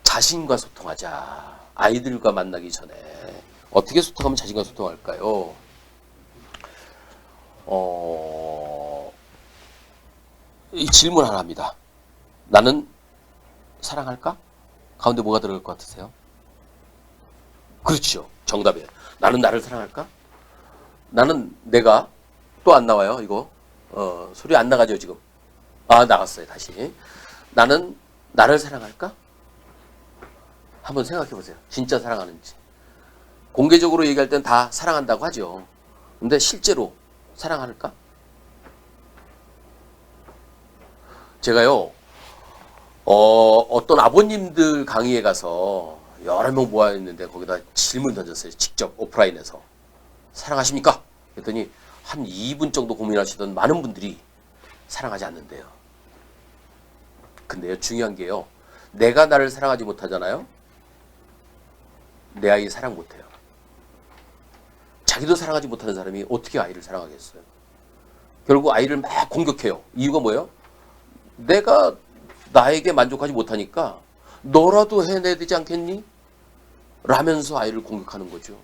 자신과 소통하자. 아이들과 만나기 전에 어떻게 소통하면 자신과 소통할까요? 이 질문 하나 합니다. 나는 사랑할까? 가운데 뭐가 들어갈 것 같으세요? 그렇죠. 정답이에요. 나는 나를 사랑할까? 나는 내가 또 안 나와요. 이거 소리 안 나가죠 지금. 아 나갔어요 다시. 나는 나를 사랑할까? 한번 생각해 보세요. 진짜 사랑하는지. 공개적으로 얘기할 땐 다 사랑한다고 하죠. 근데 실제로 사랑할까? 제가요 어떤 아버님들 강의에 가서 여러 명 모여 있는데 거기다 질문 던졌어요. 직접 오프라인에서. 사랑하십니까? 그랬더니 한 2분 정도 고민하시던 많은 분들이 사랑하지 않는데요. 근데요 중요한 게요. 내가 나를 사랑하지 못하잖아요. 내 아이 사랑 못해요. 자기도 사랑하지 못하는 사람이 어떻게 아이를 사랑하겠어요? 결국 아이를 막 공격해요. 이유가 뭐예요? 내가 나에게 만족하지 못하니까 너라도 해내야 되지 않겠니? 라면서 아이를 공격하는 거죠.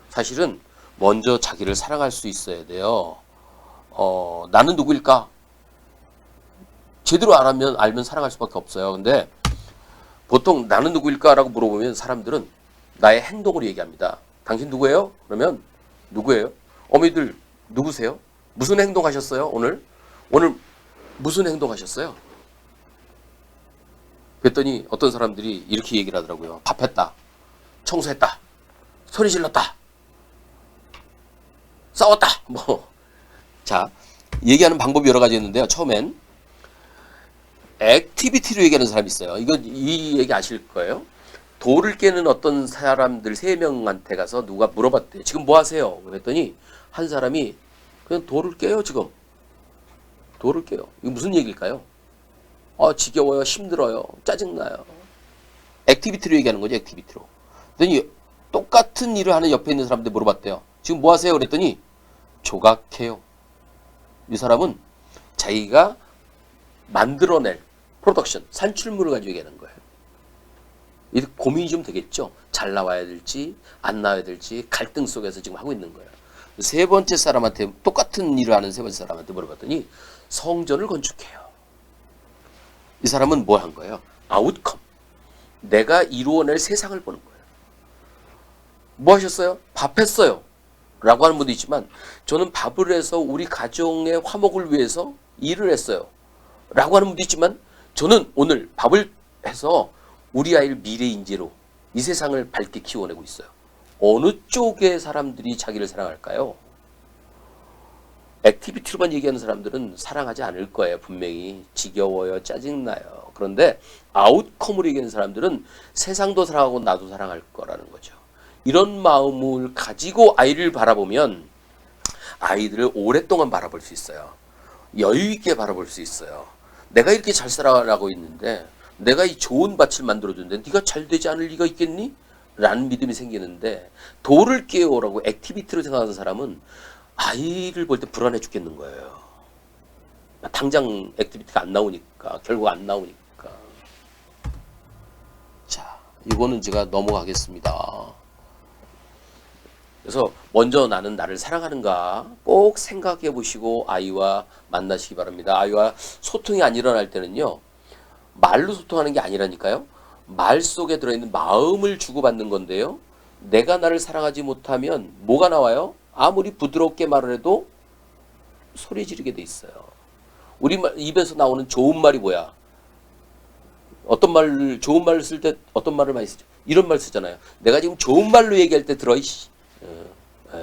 사실은 먼저 자기를 사랑할 수 있어야 돼요. 나는 누구일까? 제대로 알면 사랑할 수밖에 없어요. 근데 보통 나는 누구일까라고 물어보면 사람들은 나의 행동을 얘기합니다. 당신 누구예요? 그러면 누구예요? 어머니들 누구세요? 무슨 행동 하셨어요? 오늘 무슨 행동 하셨어요? 그랬더니 어떤 사람들이 이렇게 얘기를 하더라고요. 밥했다. 청소했다. 소리 질렀다. 싸웠다. 자, 얘기하는 방법이 여러 가지 있는데요. 처음엔 액티비티로 얘기하는 사람이 있어요. 이 얘기 아실 거예요. 돌을 깨는 어떤 사람들 3명한테 가서 누가 물어봤대요. 지금 뭐 하세요? 그랬더니 한 사람이 그냥 돌을 깨요 지금. 돌을 깨요. 이거 무슨 얘기일까요? 지겨워요. 힘들어요. 짜증나요. 액티비티로 얘기하는 거죠. 액티비티로. 그랬더니 똑같은 일을 하는 옆에 있는 사람한테 물어봤대요. 지금 뭐 하세요? 그랬더니 조각해요. 이 사람은 자기가 만들어낼 프로덕션, 산출물을 가지고 얘기하는 거예요. 이 고민이 좀 되겠죠. 잘 나와야 될지 안 나와야 될지 갈등 속에서 지금 하고 있는 거예요. 세 번째 사람한테 똑같은 일을 하는 세 번째 사람한테 물어봤더니 성전을 건축해요. 이 사람은 뭘 한 거예요? 아웃컴. 내가 이루어낼 세상을 보는 거예요. 뭐 하셨어요? 밥 했어요. 라고 하는 분도 있지만 저는 밥을 해서 우리 가정의 화목을 위해서 일을 했어요. 라고 하는 분도 있지만 저는 오늘 밥을 해서 우리 아이를 미래 인재로 이 세상을 밝게 키워내고 있어요. 어느 쪽의 사람들이 자기를 사랑할까요? 액티비티로만 얘기하는 사람들은 사랑하지 않을 거예요. 분명히 지겨워요. 짜증나요. 그런데 아웃컴으로 얘기하는 사람들은 세상도 사랑하고 나도 사랑할 거라는 거죠. 이런 마음을 가지고 아이를 바라보면 아이들을 오랫동안 바라볼 수 있어요. 여유 있게 바라볼 수 있어요. 내가 이렇게 잘 살아가고 있는데 내가 이 좋은 밭을 만들어줬는데 네가 잘 되지 않을 리가 있겠니? 라는 믿음이 생기는데 돌을 깨워라고 액티비티로 생각하는 사람은 아이를 볼 때 불안해 죽겠는 거예요. 당장 액티비티가 안 나오니까 결국 안 나오니까. 자, 이거는 제가 넘어가겠습니다. 그래서 먼저 나는 나를 사랑하는가 꼭 생각해 보시고 아이와 만나시기 바랍니다. 아이와 소통이 안 일어날 때는요. 말로 소통하는 게 아니라니까요. 말 속에 들어있는 마음을 주고받는 건데요. 내가 나를 사랑하지 못하면 뭐가 나와요? 아무리 부드럽게 말을 해도 소리 지르게 돼 있어요. 우리 입에서 나오는 좋은 말이 뭐야? 좋은 말을 쓸 때 어떤 말을 많이 쓰죠? 이런 말 쓰잖아요. 내가 지금 좋은 말로 얘기할 때 들어, 이씨.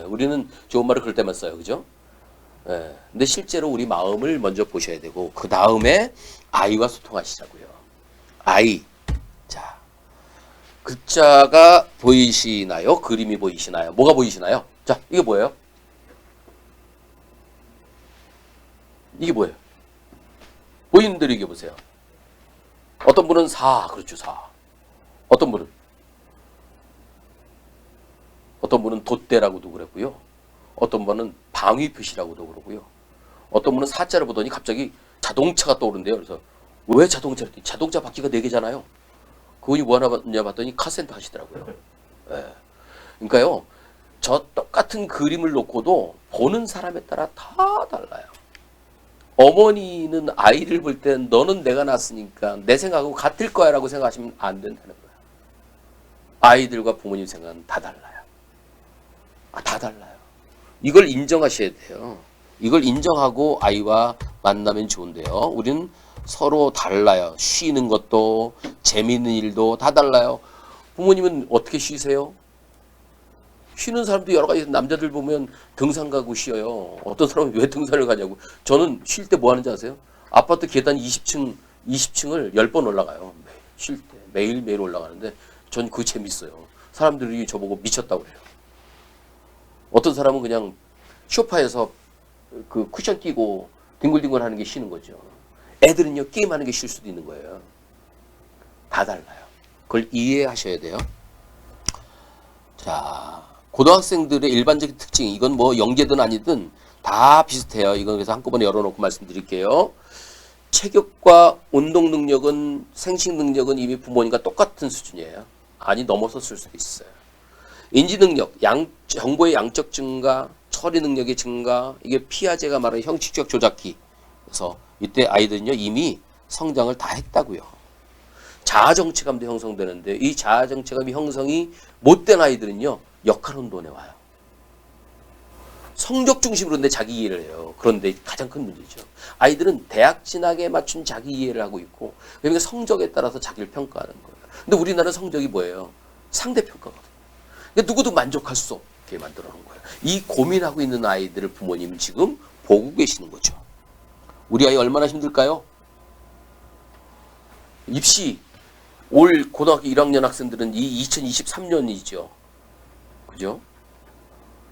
우리는 좋은 말을 그럴 때만 써요. 그죠? 근데 실제로 우리 마음을 먼저 보셔야 되고, 그 다음에 아이와 소통하시자고요. 아이. 자, 글자가 보이시나요? 그림이 보이시나요? 뭐가 보이시나요? 자, 이게 뭐예요? 이게 뭐예요? 보이는 대로 얘기해 보세요. 어떤 분은 4, 그렇죠, 4. 어떤 분은 돛대라고도 그랬고요. 어떤 분은 방위 표시라고도 그러고요. 어떤 분은 4자를 보더니 갑자기 자동차가 떠오른대요. 그래서 왜 자동차? 자동차 바퀴가 4개잖아요. 그분이 뭐 하냐 봤더니 카센터 하시더라고요. 예. 그러니까요, 저 똑같은 그림을 놓고도 보는 사람에 따라 다 달라요. 어머니는 아이를 볼 땐 너는 내가 낳았으니까 내 생각하고 같을 거야 라고 생각하시면 안 된다는 거예요. 아이들과 부모님 생각은 다 달라요. 다 달라요. 이걸 인정하셔야 돼요. 이걸 인정하고 아이와 만나면 좋은데요. 우리는 서로 달라요. 쉬는 것도 재미있는 일도 다 달라요. 부모님은 어떻게 쉬세요? 쉬는 사람도 여러 가지 남자들 보면 등산 가고 쉬어요. 어떤 사람은 왜 등산을 가냐고. 저는 쉴 때 뭐 하는지 아세요? 아파트 계단 20층을 10번 올라가요. 쉴 때. 매일매일 올라가는데 전 그거 재밌어요. 사람들이 저보고 미쳤다고 그래요. 어떤 사람은 그냥 소파에서 그 쿠션 끼고 뒹굴뒹굴 하는 게 쉬는 거죠. 애들은요, 게임하는 게 쉴 수도 있는 거예요. 다 달라요. 그걸 이해하셔야 돼요. 자, 고등학생들의 일반적인 특징, 이건 뭐 영재든 아니든 다 비슷해요. 이건 그래서 한꺼번에 열어놓고 말씀드릴게요. 체격과 운동 능력은, 생식 능력은 이미 부모님과 똑같은 수준이에요. 아니, 넘어섰을 수도 있어요. 인지 능력, 정보의 양적 증가, 처리 능력의 증가, 이게 피아제가 말하는 형식적 조작기. 그래서 이때 아이들은요, 이미 성장을 다 했다고요. 자아 정체감도 형성되는데 이 자아 정체감이 형성이 못된 아이들은요, 역할 혼돈에 와요. 성적 중심으로 내 자기 이해를 해요. 그런데 가장 큰 문제죠. 아이들은 대학 진학에 맞춘 자기 이해를 하고 있고, 그러니까 성적에 따라서 자기를 평가하는 거예요. 근데 우리나라는 성적이 뭐예요? 상대평가거든요. 그러니까 누구도 만족할 수 없게 만들어 놓은 거예요. 이 고민하고 있는 아이들을 부모님은 지금 보고 계시는 거죠. 우리 아이 얼마나 힘들까요? 입시, 올 고등학교 1학년 학생들은 이 2023년이죠. 그죠?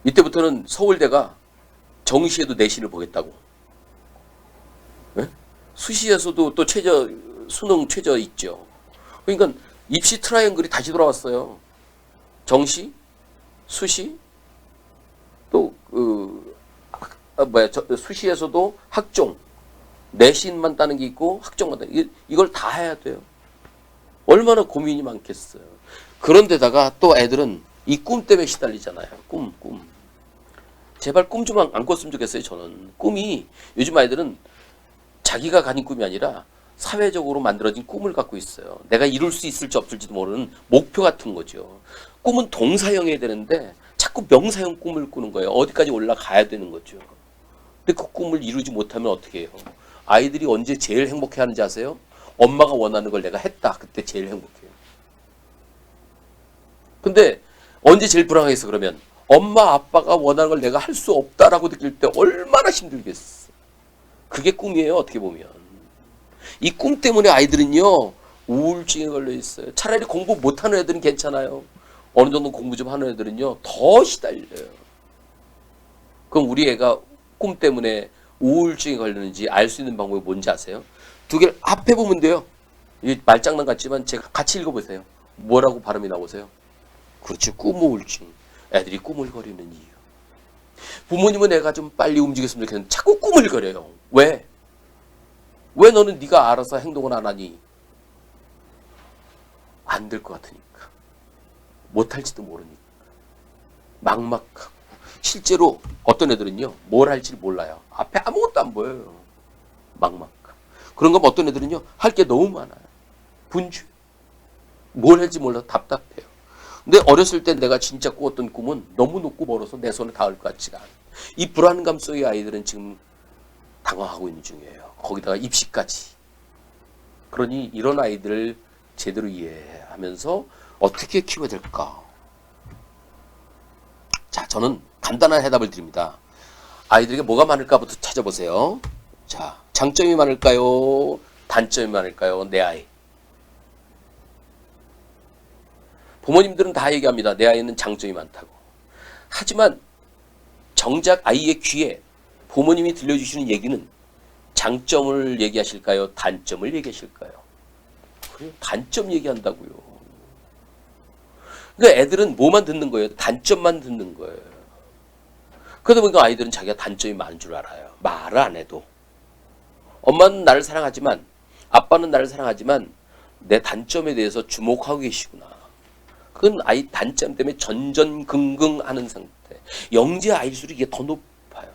이때부터는 서울대가 정시에도 내신을 보겠다고. 네? 수시에서도 또 수능 최저 있죠. 그러니까 입시 트라이앵글이 다시 돌아왔어요. 정시, 수시, 또 수시에서도 학종, 내신만 따는 게 있고 학종만 따는 게, 이걸 다 해야 돼요. 얼마나 고민이 많겠어요. 그런데다가 또 애들은 이 꿈 때문에 시달리잖아요. 꿈. 제발 꿈 좀 안 꿨으면 좋겠어요. 저는 꿈이, 요즘 아이들은 자기가 가진 꿈이 아니라 사회적으로 만들어진 꿈을 갖고 있어요. 내가 이룰 수 있을지 없을지도 모르는 목표 같은 거죠. 꿈은 동사형이어야 되는데 자꾸 명사형 꿈을 꾸는 거예요. 어디까지 올라가야 되는 거죠. 근데 그 꿈을 이루지 못하면 어떻게 해요? 아이들이 언제 제일 행복해 하는지 아세요? 엄마가 원하는 걸 내가 했다. 그때 제일 행복해요. 근데 언제 제일 불안하겠어? 그러면 엄마 아빠가 원하는 걸 내가 할 수 없다라고 느낄 때 얼마나 힘들겠어. 그게 꿈이에요. 어떻게 보면. 이 꿈 때문에 아이들은요, 우울증에 걸려 있어요. 차라리 공부 못하는 애들은 괜찮아요. 어느 정도 공부 좀 하는 애들은요, 더 시달려요. 그럼 우리 애가 꿈 때문에 우울증에 걸리는지 알 수 있는 방법이 뭔지 아세요? 두 개를 합해보면 돼요. 이 말장난 같지만 제가 같이 읽어보세요. 뭐라고 발음이 나오세요? 그렇죠. 꿈 우울증. 애들이 꿈을 거리는 이유. 부모님은 애가 좀 빨리 움직였으면 좋겠는데 자꾸 꿈을 거려요. 왜? 왜 너는 네가 알아서 행동을 안 하니? 안 될 것 같으니까. 못할지도 모르니까. 막막하고. 실제로 어떤 애들은요, 뭘 할지 몰라요. 앞에 아무것도 안 보여요. 막막하고. 그런 거면 어떤 애들은요, 할 게 너무 많아요. 분주. 뭘 할지 몰라서 답답해요. 근데 어렸을 때 내가 진짜 꾸었던 꿈은 너무 높고 멀어서 내 손에 닿을 것 같지가 않아요. 이 불안감 속의 아이들은 지금 당황하고 있는 중이에요. 거기다가 입시까지. 그러니 이런 아이들을 제대로 이해하면서 어떻게 키워야 될까? 자, 저는 간단한 해답을 드립니다. 아이들에게 뭐가 많을까부터 찾아보세요. 자, 장점이 많을까요? 단점이 많을까요? 내 아이. 부모님들은 다 얘기합니다. 내 아이는 장점이 많다고. 하지만 정작 아이의 귀에 부모님이 들려주시는 얘기는 장점을 얘기하실까요? 단점을 얘기하실까요? 그래요. 단점 얘기한다고요. 그러니까 애들은 뭐만 듣는 거예요? 단점만 듣는 거예요. 그러다 보니까 아이들은 자기가 단점이 많은 줄 알아요. 말을 안 해도. 엄마는 나를 사랑하지만, 아빠는 나를 사랑하지만 내 단점에 대해서 주목하고 계시구나. 그건 아이 단점 때문에 전전긍긍하는 상태. 영재 아이일수록 이게 더 높아요.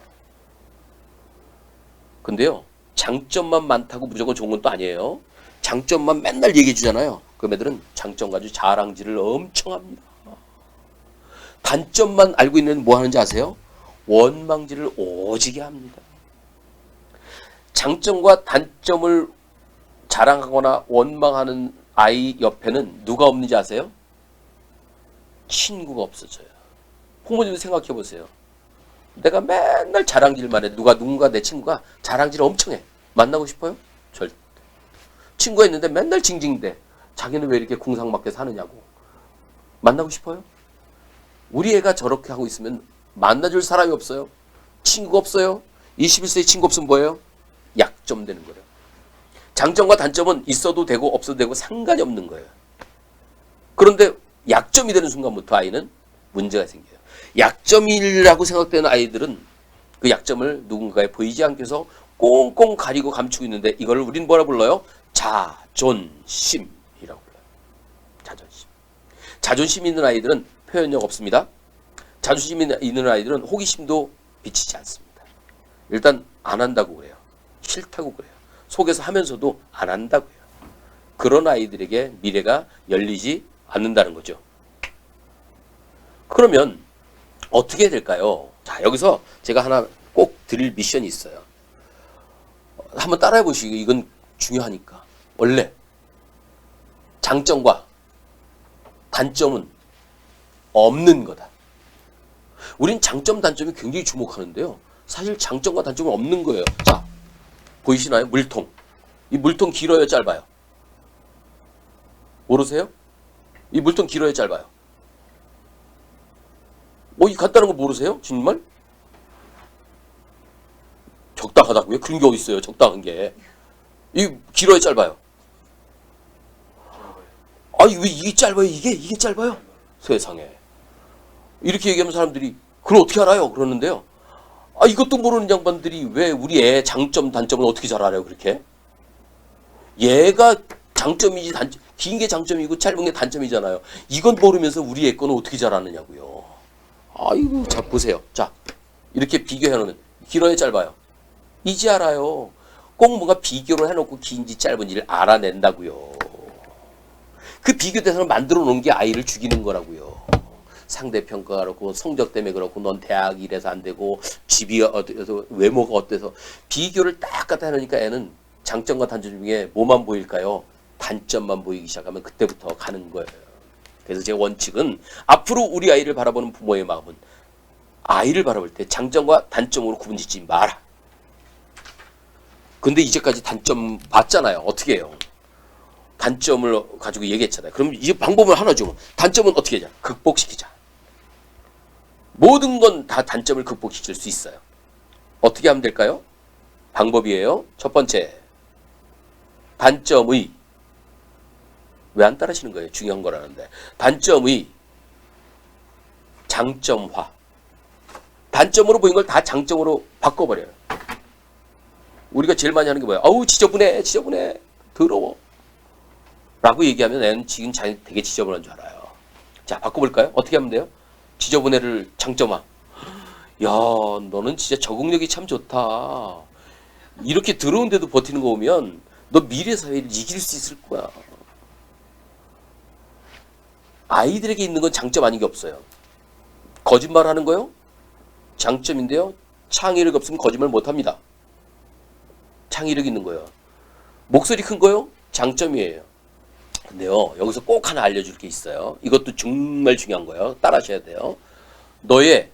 근데요, 장점만 많다고 무조건 좋은 건 또 아니에요. 장점만 맨날 얘기해 주잖아요. 그럼 애들은 장점 가지고 자랑질을 엄청 합니다. 단점만 알고 있는 뭐 하는지 아세요? 원망질을 오지게 합니다. 장점과 단점을 자랑하거나 원망하는 아이 옆에는 누가 없는지 아세요? 친구가 없어져요. 부모님도 생각해 보세요. 내가 맨날 자랑질만 해. 누군가 내 친구가 자랑질을 엄청 해. 만나고 싶어요? 절대. 친구가 있는데 맨날 징징대. 자기는 왜 이렇게 궁상맞게 사느냐고. 만나고 싶어요? 우리 애가 저렇게 하고 있으면 만나줄 사람이 없어요. 친구가 없어요. 21세기 친구 없으면 뭐예요? 약점 되는 거예요. 장점과 단점은 있어도 되고 없어도 되고 상관이 없는 거예요. 그런데 약점이 되는 순간부터 아이는 문제가 생겨요. 약점이라고 생각되는 아이들은 그 약점을 누군가에 보이지 않게 해서 꽁꽁 가리고 감추고 있는데 이걸 우린 뭐라 불러요? 자존심이라고 불러요. 자존심. 자존심 있는 아이들은 표현력 없습니다. 자존심 있는 아이들은 호기심도 비치지 않습니다. 일단 안 한다고 그래요. 싫다고 그래요. 속에서 하면서도 안 한다고요. 그런 아이들에게 미래가 열리지 않는다는 거죠. 그러면 어떻게 해야 될까요? 자, 여기서 제가 하나 꼭 드릴 미션이 있어요. 한번 따라해 보시고 이건 중요하니까. 원래 장점과 단점은 없는 거다. 우린 장점, 단점이 굉장히 주목하는데요. 사실 장점과 단점은 없는 거예요. 자, 보이시나요? 물통. 이 물통 길어요, 짧아요? 모르세요? 이 물통 길어요, 짧아요? 이 간단한 거 모르세요? 정말? 적당하다고요? 그런 게 어디 있어요? 적당한 게. 이 길어요, 짧아요? 아니 왜 이게 짧아요? 이게 짧아요? 세상에. 이렇게 얘기하면 사람들이 그걸 어떻게 알아요? 그러는데요. 이것도 모르는 양반들이 왜 우리 애 장점, 단점을 어떻게 잘 알아요? 그렇게? 얘가 장점이지 긴 게 장점이고 짧은 게 단점이잖아요. 이건 모르면서 우리 애 거는 어떻게 잘 아느냐고요. 아이고, 자 보세요. 자, 이렇게 비교해 놓으면 길어요, 짧아요? 이제 알아요. 꼭 뭔가 비교를 해놓고 긴지 짧은지를 알아낸다고요. 그 비교 대상을 만들어 놓은 게 아이를 죽이는 거라고요. 상대평가가 그렇고 성적 때문에 그렇고 넌 대학 이래서 안 되고 집이 어때서 외모가 어때서 비교를 딱 갖다 해놓으니까 애는 장점과 단점 중에 뭐만 보일까요? 단점만 보이기 시작하면 그때부터 가는 거예요. 그래서 제 원칙은 앞으로 우리 아이를 바라보는 부모의 마음은 아이를 바라볼 때 장점과 단점으로 구분짓지 마라. 근데 이제까지 단점 봤잖아요. 어떻게 해요? 단점을 가지고 얘기했잖아요. 그럼 이제 방법을 하나 줘. 단점은 어떻게 하자? 극복시키자. 모든 건 다 단점을 극복시킬 수 있어요. 어떻게 하면 될까요? 방법이에요. 첫 번째, 단점의, 왜 안 따르시는 거예요? 중요한 거라는데. 단점의 장점화. 단점으로 보인 걸 다 장점으로 바꿔버려요. 우리가 제일 많이 하는 게 뭐야? 아우 지저분해, 지저분해, 더러워 라고 얘기하면 애는 지금 자기 되게 지저분한 줄 알아요. 자, 바꿔볼까요? 어떻게 하면 돼요? 지저분해를 장점화. 야, 너는 진짜 적응력이 참 좋다. 이렇게 더러운데도 버티는 거 보면 너 미래 사회를 이길 수 있을 거야. 아이들에게 있는 건 장점 아닌 게 없어요. 거짓말 하는 거요? 장점인데요. 창의력 없으면 거짓말 못 합니다. 창의력 있는 거예요. 목소리 큰 거요? 장점이에요. 근데요, 여기서 꼭 하나 알려줄 게 있어요. 이것도 정말 중요한 거예요. 따라하셔야 돼요. 너의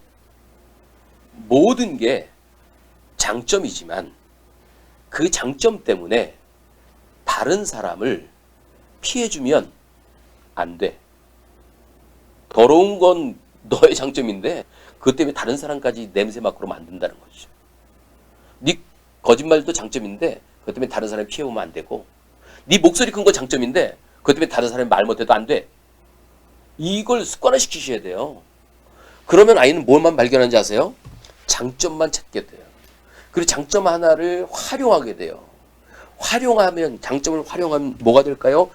모든 게 장점이지만 그 장점 때문에 다른 사람을 피해주면 안 돼. 더러운 건 너의 장점인데 그것 때문에 다른 사람까지 냄새 맡으로 만든다는 거죠. 네 거짓말도 장점인데 그것 때문에 다른 사람을 피해보면 안 되고 네 목소리 큰 건 장점인데 그것 때문에 다른 사람이 말 못해도 안 돼. 이걸 습관화시키셔야 돼요. 그러면 아이는 뭘만 발견하는지 아세요? 장점만 찾게 돼요. 그리고 장점 하나를 활용하게 돼요. 활용하면 장점을 활용하면 뭐가 될까요?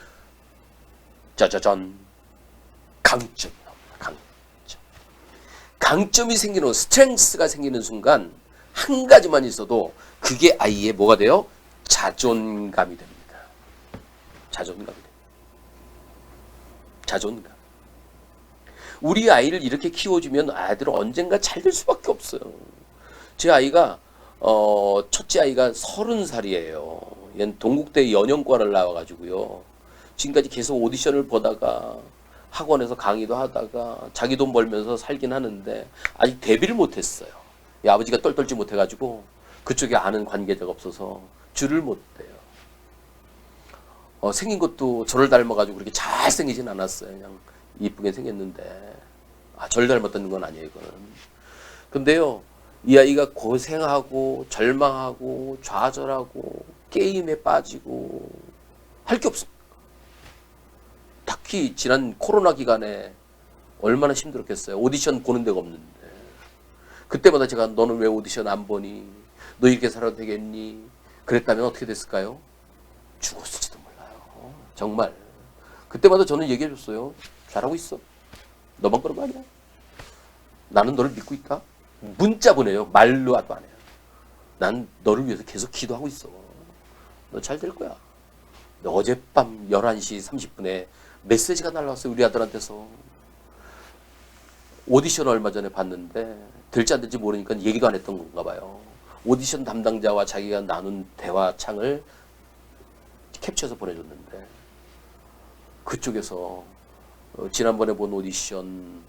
짜자잔, 강점이 나옵니다. 강점. 강점이 생기는, 스트렝스가 생기는 순간 한 가지만 있어도 그게 아이의 뭐가 돼요? 자존감이 됩니다. 자존감이 됩니다. 자존감. 우리 아이를 이렇게 키워주면 아이들은 언젠가 잘 될 수밖에 없어요. 제 아이가 첫째 아이가 30살이에요. 얘는 동국대 연영과를 나와가지고요. 지금까지 계속 오디션을 보다가 학원에서 강의도 하다가 자기 돈 벌면서 살긴 하는데 아직 데뷔를 못했어요. 아버지가 똘똘지 못해가지고 그쪽에 아는 관계자가 없어서 줄을 못 대요. 생긴 것도 저를 닮아가지고 그렇게 잘생기진 않았어요. 그냥 이쁘게 생겼는데 저를 닮았다는 건 아니에요. 이거는. 근데요, 이 아이가 고생하고 절망하고 좌절하고 게임에 빠지고 할 게 없습니다. 특히 지난 코로나 기간에 얼마나 힘들었겠어요. 오디션 보는 데가 없는데. 그때마다 제가 너는 왜 오디션 안 보니? 너 이렇게 살아도 되겠니? 그랬다면 어떻게 됐을까요? 죽었을지도 몰라요. 정말. 그때마다 저는 얘기해 줬어요. 잘하고 있어. 너만 그런 거 아니야. 나는 너를 믿고 있다. 문자 보내요. 말로 안 해요. 난 너를 위해서 계속 기도하고 있어. 너 잘 될 거야. 어젯밤 11시 30분에 메시지가 날라왔어요. 우리 아들한테서. 오디션 얼마 전에 봤는데 될지 안 될지 모르니까 얘기도 안 했던 건가 봐요. 오디션 담당자와 자기가 나눈 대화창을 캡처해서 보내줬는데 그쪽에서 지난번에 본 오디션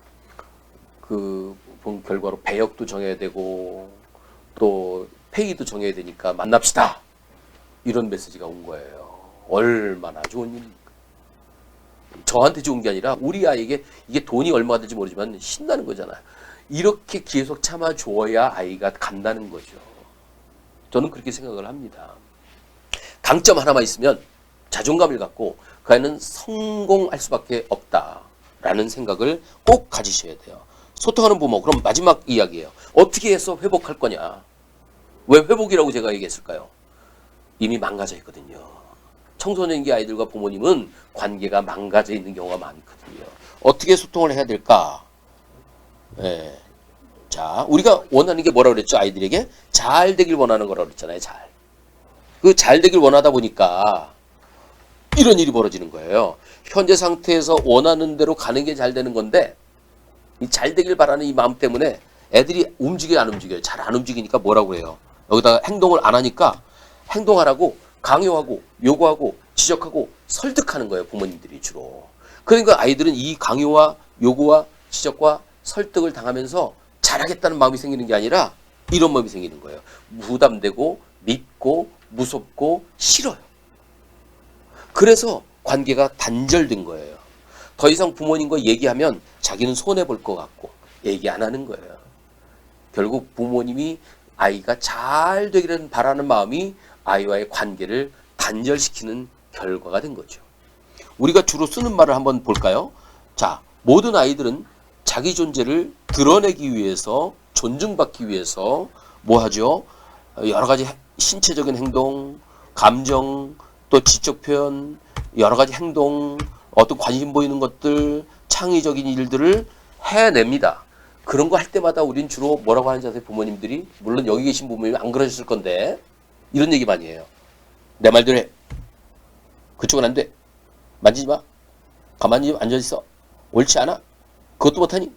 그 본 결과로 배역도 정해야 되고 또 페이도 정해야 되니까 만납시다. 이런 메시지가 온 거예요. 얼마나 좋은 일입니까? 저한테 좋은 게 아니라 우리 아이에게 이게 돈이 얼마가 될지 모르지만 신나는 거잖아요. 이렇게 계속 참아줘야 아이가 간다는 거죠. 저는 그렇게 생각을 합니다. 강점 하나만 있으면 자존감을 갖고 그 아이는 성공할 수밖에 없다라는 생각을 꼭 가지셔야 돼요. 소통하는 부모, 그럼 마지막 이야기예요. 어떻게 해서 회복할 거냐? 왜 회복이라고 제가 얘기했을까요? 이미 망가져 있거든요. 청소년기 아이들과 부모님은 관계가 망가져 있는 경우가 많거든요. 어떻게 소통을 해야 될까? 네. 자, 우리가 원하는 게 뭐라고 그랬죠? 아이들에게 잘 되길 원하는 거라고 그랬잖아요. 잘. 그 잘 되길 원하다 보니까 이런 일이 벌어지는 거예요. 현재 상태에서 원하는 대로 가는 게 잘 되는 건데 이 잘 되길 바라는 이 마음 때문에 애들이 움직여요, 안 움직여요? 잘 안 움직이니까 뭐라고 해요? 여기다가 행동을 안 하니까 행동하라고 강요하고 요구하고 지적하고 설득하는 거예요. 부모님들이 주로. 그러니까 아이들은 이 강요와 요구와 지적과 설득을 당하면서 잘하겠다는 마음이 생기는 게 아니라 이런 마음이 생기는 거예요. 부담되고 믿고 무섭고 싫어요. 그래서 관계가 단절된 거예요. 더 이상 부모님과 얘기하면 자기는 손해볼 것 같고 얘기 안 하는 거예요. 결국 부모님이 아이가 잘 되기를 바라는 마음이 아이와의 관계를 단절시키는 결과가 된 거죠. 우리가 주로 쓰는 말을 한번 볼까요? 자, 모든 아이들은 자기 존재를 드러내기 위해서, 존중받기 위해서 뭐 하죠? 여러 가지 신체적인 행동, 감정, 또 지적 표현, 여러 가지 행동, 어떤 관심 보이는 것들, 창의적인 일들을 해냅니다. 그런 거 할 때마다 우린 주로 뭐라고 하는지 아세요? 부모님들이. 물론 여기 계신 부모님이 안 그러셨을 건데 이런 얘기 많이 해요. 내 말대로 해. 그쪽은 안 돼. 만지지 마. 가만히 앉아있어. 옳지 않아. 그것도 못하니?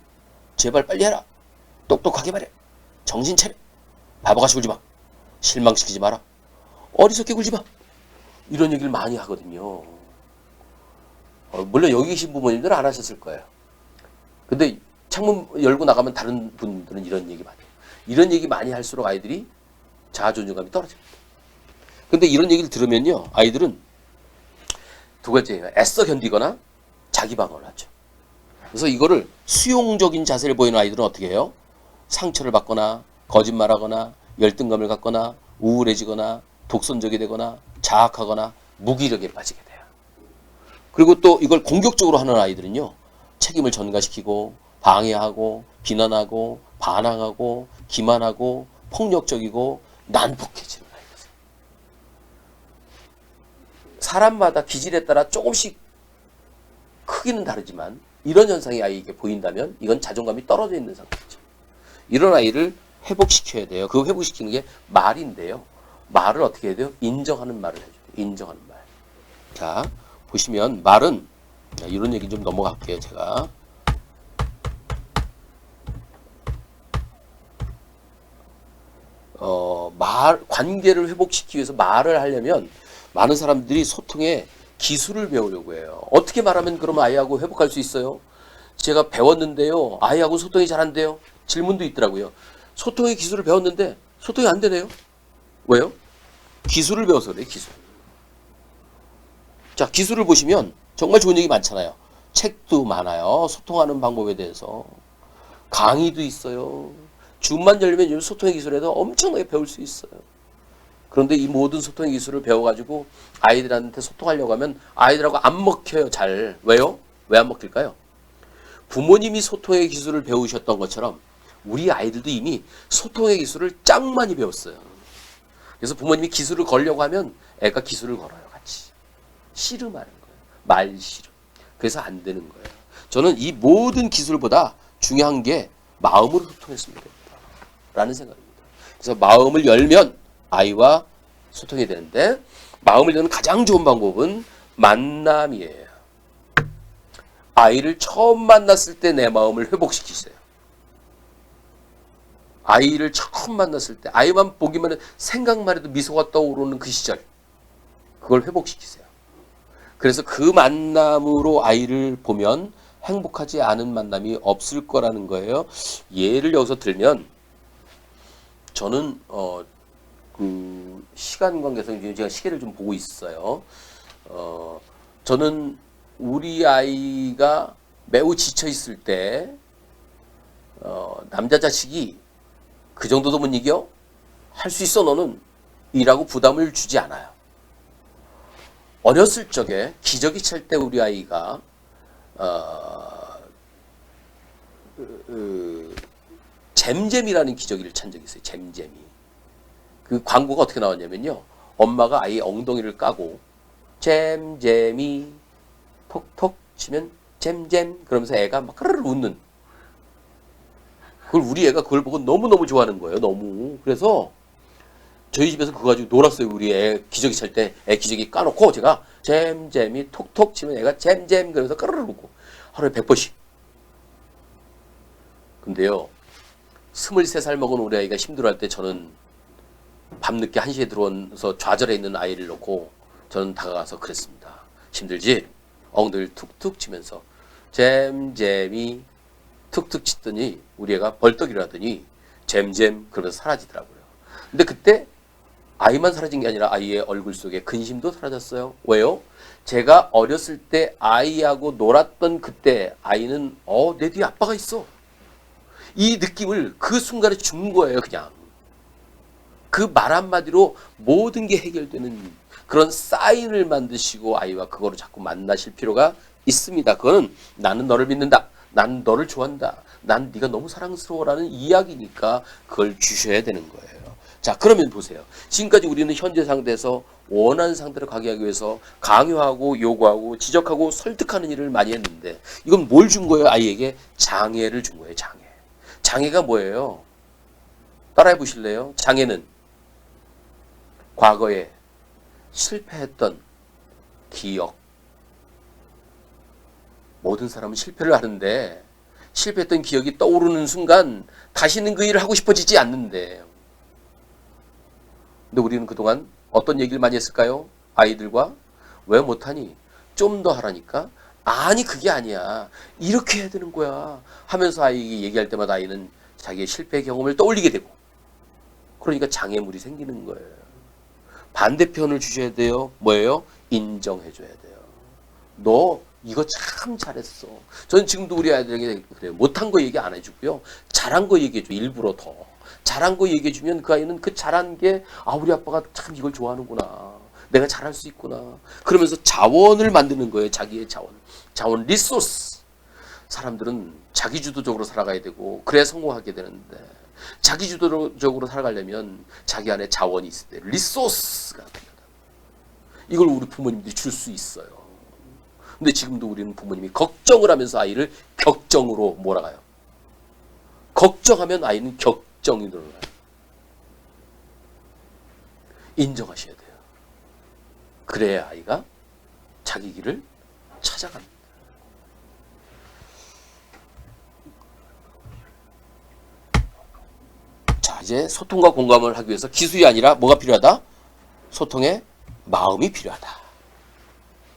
제발 빨리 해라. 똑똑하게 말해. 정신 차려. 바보같이 굴지 마. 실망시키지 마라. 어리석게 굴지 마. 이런 얘기를 많이 하거든요. 물론 여기 계신 부모님들은 안 하셨을 거예요. 근데 창문 열고 나가면 다른 분들은 이런 얘기 많이 해요. 이런 얘기 많이 할수록 아이들이 자아 존중감이 떨어집니다. 근데 이런 얘기를 들으면요, 아이들은 두 가지예요. 애써 견디거나 자기 방어를 하죠. 그래서 이거를 수용적인 자세를 보이는 아이들은 어떻게 해요? 상처를 받거나 거짓말하거나 열등감을 갖거나 우울해지거나 독선적이 되거나 자학하거나 무기력에 빠지게 돼요. 그리고 또 이걸 공격적으로 하는 아이들은요. 책임을 전가시키고 방해하고 비난하고 반항하고 기만하고 폭력적이고 난폭해지는 아이들. 사람마다 기질에 따라 조금씩 크기는 다르지만 이런 현상이 아이에게 보인다면 이건 자존감이 떨어져 있는 상태죠. 이런 아이를 회복시켜야 돼요. 그 회복시키는 게 말인데요. 말을 어떻게 해야 돼요? 인정하는 말을 해줘요. 인정하는 말. 자, 보시면 말은 이런 얘기 좀 넘어갈게요. 제가 관계를 회복시키기 위해서 말을 하려면 많은 사람들이 소통의 기술을 배우려고 해요. 어떻게 말하면 그러면 아이하고 회복할 수 있어요? 제가 배웠는데요. 아이하고 소통이 잘 안 돼요. 질문도 있더라고요. 소통의 기술을 배웠는데 소통이 안 되네요. 왜요? 기술을 배워서 그래요. 기술. 자, 기술을 보시면 정말 좋은 얘기 많잖아요. 책도 많아요. 소통하는 방법에 대해서. 강의도 있어요. 줌만 열리면 요즘 소통의 기술에도 엄청나게 배울 수 있어요. 그런데 이 모든 소통의 기술을 배워가지고 아이들한테 소통하려고 하면 아이들하고 안 먹혀요. 잘. 왜요? 왜 안 먹힐까요? 부모님이 소통의 기술을 배우셨던 것처럼 우리 아이들도 이미 소통의 기술을 짱 많이 배웠어요. 그래서 부모님이 기술을 걸려고 하면 애가 기술을 걸어요. 같이. 씨름하는 거예요. 말 씨름. 그래서 안 되는 거예요. 저는 이 모든 기술보다 중요한 게 마음으로 소통했으면 됩니다. 라는 생각입니다. 그래서 마음을 열면 아이와 소통이 되는데 마음을 여는 가장 좋은 방법은 만남이에요. 아이를 처음 만났을 때 내 마음을 회복시키세요. 아이를 처음 만났을 때 아이만 보기만 해도 생각만 해도 미소가 떠오르는 그 시절 그걸 회복시키세요. 그래서 그 만남으로 아이를 보면 행복하지 않은 만남이 없을 거라는 거예요. 예를 여기서 들면 저는 그 시간 관계에서 제가 시계를 좀 보고 있어요. 저는 우리 아이가 매우 지쳐 있을 때 남자 자식이 그 정도도 못 이겨? 할 수 있어 너는? 이라고 부담을 주지 않아요. 어렸을 적에 기저귀 찰 때 우리 아이가 잼잼이라는 기저귀를 찬 적이 있어요. 잼잼이. 그 광고가 어떻게 나왔냐면요. 엄마가 아이의 엉덩이를 까고 잼잼이 톡톡 치면 잼잼 그러면서 애가 막 크르르 웃는. 그걸 우리 애가 그걸 보고 너무너무 좋아하는 거예요. 너무. 그래서 저희 집에서 그거 가지고 놀았어요. 우리 애 기저귀 찰 때 애 기저귀 까놓고 제가 잼잼이 톡톡 치면 애가 잼잼 그러면서 까르르 웃고 하루에 100번씩. 근데요. 23살 먹은 우리 아이가 힘들어할 때 저는 밤늦게 1시에 들어와서 좌절해 있는 아이를 놓고 저는 다가가서 그랬습니다. 힘들지? 엉덩이를 툭툭 치면서 잼잼이 툭툭 치더니 우리 애가 벌떡 일어나더니 잼잼 그러면서 사라지더라고요. 근데 그때 아이만 사라진 게 아니라 아이의 얼굴 속에 근심도 사라졌어요. 왜요? 제가 어렸을 때 아이하고 놀았던 그때 아이는 내 뒤에 아빠가 있어. 이 느낌을 그 순간에 준 거예요. 그냥. 그 말 한마디로 모든 게 해결되는 그런 사인을 만드시고 아이와 그거로 자꾸 만나실 필요가 있습니다. 그거는 나는 너를 믿는다. 난 너를 좋아한다. 난 네가 너무 사랑스러워라는 이야기니까 그걸 주셔야 되는 거예요. 자, 그러면 보세요. 지금까지 우리는 현재 상태에서 원하는 상태로 가게 하기 위해서 강요하고 요구하고 지적하고 설득하는 일을 많이 했는데 이건 뭘 준 거예요? 아이에게 장애를 준 거예요. 장애. 장애가 뭐예요? 따라해 보실래요? 장애는 과거에 실패했던 기억. 모든 사람은 실패를 하는데 실패했던 기억이 떠오르는 순간 다시는 그 일을 하고 싶어지지 않는데. 근데 우리는 그동안 어떤 얘기를 많이 했을까요? 아이들과 왜 못하니? 좀 더 하라니까? 아니 그게 아니야. 이렇게 해야 되는 거야. 하면서 아이에게 얘기할 때마다 아이는 자기의 실패 경험을 떠올리게 되고 그러니까 장애물이 생기는 거예요. 반대편을 주셔야 돼요. 뭐예요? 인정해 줘야 돼요. 너 이거 참 잘했어. 저는 지금도 우리 아이들에게 그래요. 못한 거 얘기 안 해주고요. 잘한 거 얘기해 줘. 일부러 더. 잘한 거 얘기해 주면 그 아이는 그 잘한 게 우리 아빠가 참 이걸 좋아하는구나. 내가 잘할 수 있구나. 그러면서 자원을 만드는 거예요. 자기의 자원. 자원 리소스. 사람들은 자기주도적으로 살아가야 되고 그래야 성공하게 되는데 자기주도적으로 살아가려면 자기 안에 자원이 있을 때 리소스가 됩니다. 이걸 우리 부모님들이 줄 수 있어요. 근데 지금도 우리는 부모님이 걱정을 하면서 아이를 격정으로 몰아가요. 걱정하면 아이는 격정이 늘어나요. 인정하셔야 돼요. 그래야 아이가 자기 길을 찾아갑니다. 자, 이제 소통과 공감을 하기 위해서 기술이 아니라 뭐가 필요하다? 소통의 마음이 필요하다.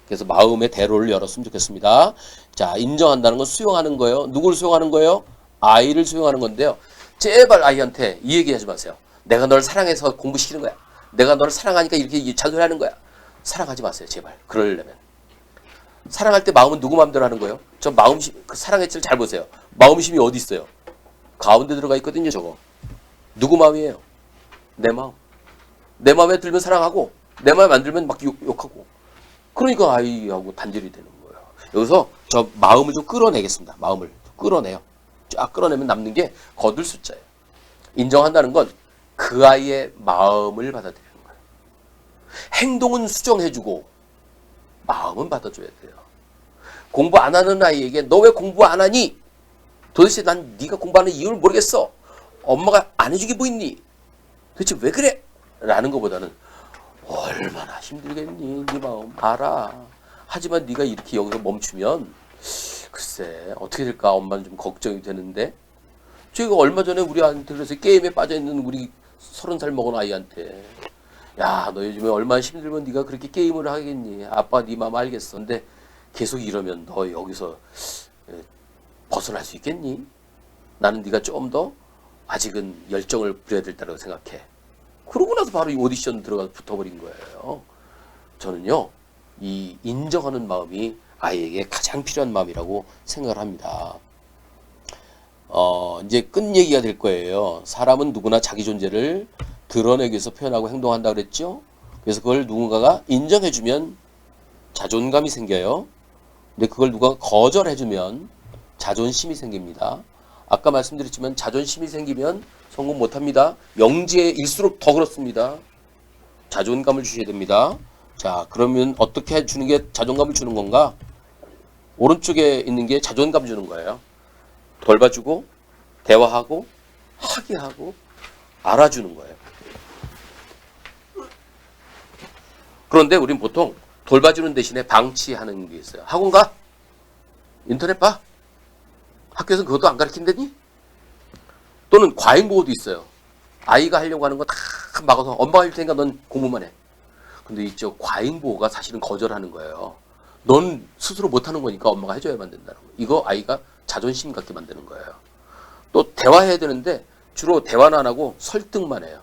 그래서 마음의 대로를 열었으면 좋겠습니다. 자, 인정한다는 건 수용하는 거예요. 누구를 수용하는 거예요? 아이를 수용하는 건데요. 제발 아이한테 이 얘기 하지 마세요. 내가 널 사랑해서 공부시키는 거야. 내가 너를 사랑하니까 이렇게 잔소리하는 거야. 사랑하지 마세요. 제발. 그러려면. 사랑할 때 마음은 누구 마음대로 하는 거예요? 저 마음심, 그 사랑의 질 잘 보세요. 마음심이 어디 있어요? 가운데 들어가 있거든요. 저거. 누구 마음이에요? 내 마음. 내 마음에 들면 사랑하고 내 마음에 안 들면 막 욕하고. 그러니까 아이하고 단절이 되는 거예요. 여기서 저 마음을 좀 끌어내겠습니다. 마음을 끌어내요. 쫙 끌어내면 남는 게 거둘 숫자예요. 인정한다는 건 그 아이의 마음을 받아들이는 거예요. 행동은 수정해주고 마음은 받아줘야 돼요. 공부 안 하는 아이에게 너 왜 공부 안 하니? 도대체 난 네가 공부하는 이유를 모르겠어. 엄마가 안 해주기 뭐 있니? 도대체 왜 그래? 라는 것보다는 얼마나 힘들겠니? 네 마음 알아. 하지만 네가 이렇게 여기서 멈추면 글쎄 어떻게 될까? 엄마는 좀 걱정이 되는데 제가 얼마 전에 우리한테 그래서 게임에 빠져있는 우리 30살 먹은 아이한테 야, 너 요즘에 얼마나 힘들면 네가 그렇게 게임을 하겠니? 아빠 네 마음 알겠어. 근데 계속 이러면 너 여기서 벗어날 수 있겠니? 나는 네가 좀 더 아직은 열정을 부려야 될 거라고 생각해. 그러고 나서 바로 이 오디션 들어가서 붙어버린 거예요. 저는요, 이 인정하는 마음이 아이에게 가장 필요한 마음이라고 생각을 합니다. 이제 끝 얘기가 될 거예요. 사람은 누구나 자기 존재를 드러내기 위해서 표현하고 행동한다 그랬죠? 그래서 그걸 누군가가 인정해주면 자존감이 생겨요. 근데 그걸 누가 거절해주면 자존심이 생깁니다. 아까 말씀드렸지만 자존심이 생기면 성공 못합니다. 영지일수록 더 그렇습니다. 자존감을 주셔야 됩니다. 자, 그러면 어떻게 주는 게 자존감을 주는 건가? 오른쪽에 있는 게 자존감 주는 거예요. 돌봐주고 대화하고 하게 하고 알아주는 거예요. 그런데 우린 보통 돌봐주는 대신에 방치하는 게 있어요. 학원 가? 인터넷 봐? 학교에서는 그것도 안 가르친다니? 또는 과잉보호도 있어요. 아이가 하려고 하는 거 다 막아서 엄마가 할 테니까 넌 공부만 해. 근데 있죠. 과잉보호가 사실은 거절하는 거예요. 넌 스스로 못하는 거니까 엄마가 해줘야만 된다는 거예요. 이거 아이가 자존심 갖게 만드는 거예요. 또 대화해야 되는데 주로 대화는 안 하고 설득만 해요.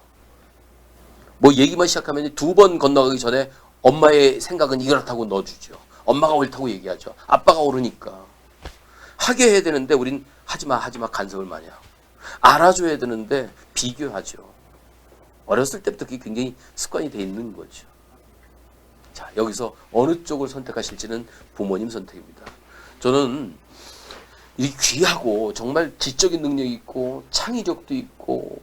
뭐 얘기만 시작하면 2번 건너가기 전에 엄마의 생각은 이렇다고 넣어주죠. 엄마가 옳다고 얘기하죠. 아빠가 옳으니까. 하게 해야 되는데 우린 하지마 간섭을 많이 하고. 알아줘야 되는데 비교하죠. 어렸을 때부터 그게 굉장히 습관이 돼 있는 거죠. 자, 여기서 어느 쪽을 선택하실지는 부모님 선택입니다. 저는 이 귀하고 정말 지적인 능력이 있고 창의력도 있고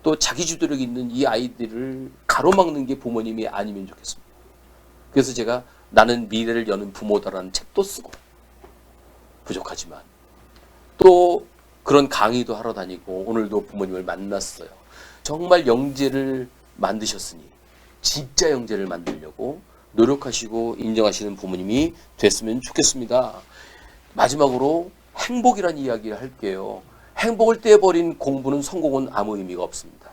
또 자기주도력이 있는 이 아이들을 가로막는 게 부모님이 아니면 좋겠습니다. 그래서 제가 나는 미래를 여는 부모다라는 책도 쓰고 부족하지만 또 그런 강의도 하러 다니고 오늘도 부모님을 만났어요. 정말 영재를 만드셨으니 진짜 영재를 만들려고 노력하시고 인정하시는 부모님이 됐으면 좋겠습니다. 마지막으로 행복이라는 이야기를 할게요. 행복을 떼버린 공부는 성공은 아무 의미가 없습니다.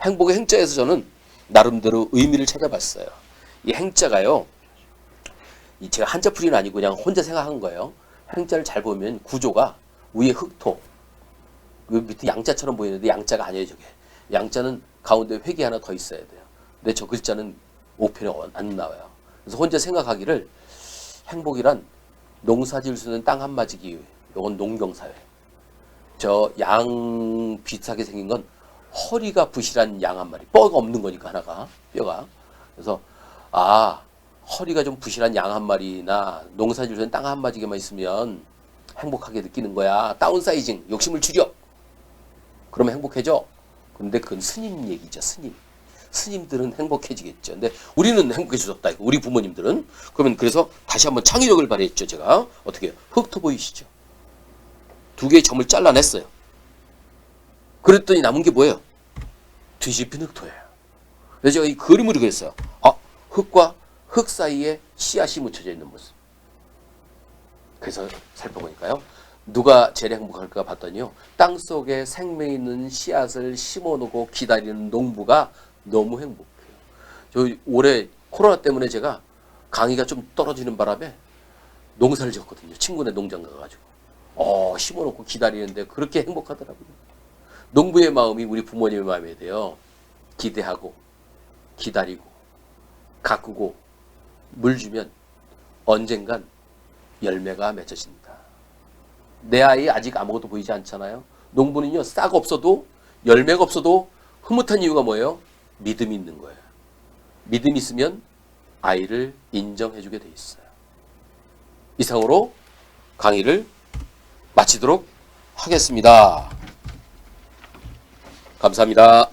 행복의 행자에서 저는 나름대로 의미를 찾아봤어요. 이 행자가요. 제가 한자풀이는 아니고 그냥 혼자 생각한 거예요. 행자를 잘 보면 구조가 위에 흑토, 그 밑에 양자처럼 보이는데 양자가 아니에요. 저게. 양자는 가운데 획이 하나 더 있어야 돼요. 근데 저 글자는 5편에 안 나와요. 그래서 혼자 생각하기를 행복이란 농사 지을 수 있는 땅 한마지기, 이건 농경사회. 저 양 비슷하게 생긴 건 허리가 부실한 양 한 마리, 뼈가 없는 거니까 하나가, 뼈가. 그래서 아, 허리가 좀 부실한 양 한 마리나 농사질 땐 땅 한 마디만 있으면 행복하게 느끼는 거야. 다운사이징, 욕심을 줄여. 그러면 행복해져. 근데 그건 스님 얘기죠, 스님. 스님들은 행복해지겠죠. 근데 우리는 행복해졌다, 이거. 우리 부모님들은. 그러면 그래서 다시 한번 창의력을 발휘했죠, 제가. 어떻게 해요? 흙토 보이시죠? 두 개의 점을 잘라냈어요. 그랬더니 남은 게 뭐예요? 뒤집힌 흙토예요. 그래서 제가 이 그림으로 그렸어요. 아, 흙과 흙 사이에 씨앗이 묻혀져 있는 모습. 그래서 살펴보니까요. 누가 제일 행복할까 봤더니요. 땅속에 생명 있는 씨앗을 심어놓고 기다리는 농부가 너무 행복해요. 저 올해 코로나 때문에 제가 강의가 좀 떨어지는 바람에 농사를 지었거든요. 친구네 농장 가가지고. 심어놓고 기다리는데 그렇게 행복하더라고요. 농부의 마음이 우리 부모님의 마음이 돼요. 기대하고 기다리고 가꾸고 물 주면 언젠간 열매가 맺어진다. 내 아이 아직 아무것도 보이지 않잖아요. 농부는요, 싹 없어도 열매가 없어도 흐뭇한 이유가 뭐예요? 믿음이 있는 거예요. 믿음이 있으면 아이를 인정해주게 돼 있어요. 이상으로 강의를 마치도록 하겠습니다. 감사합니다.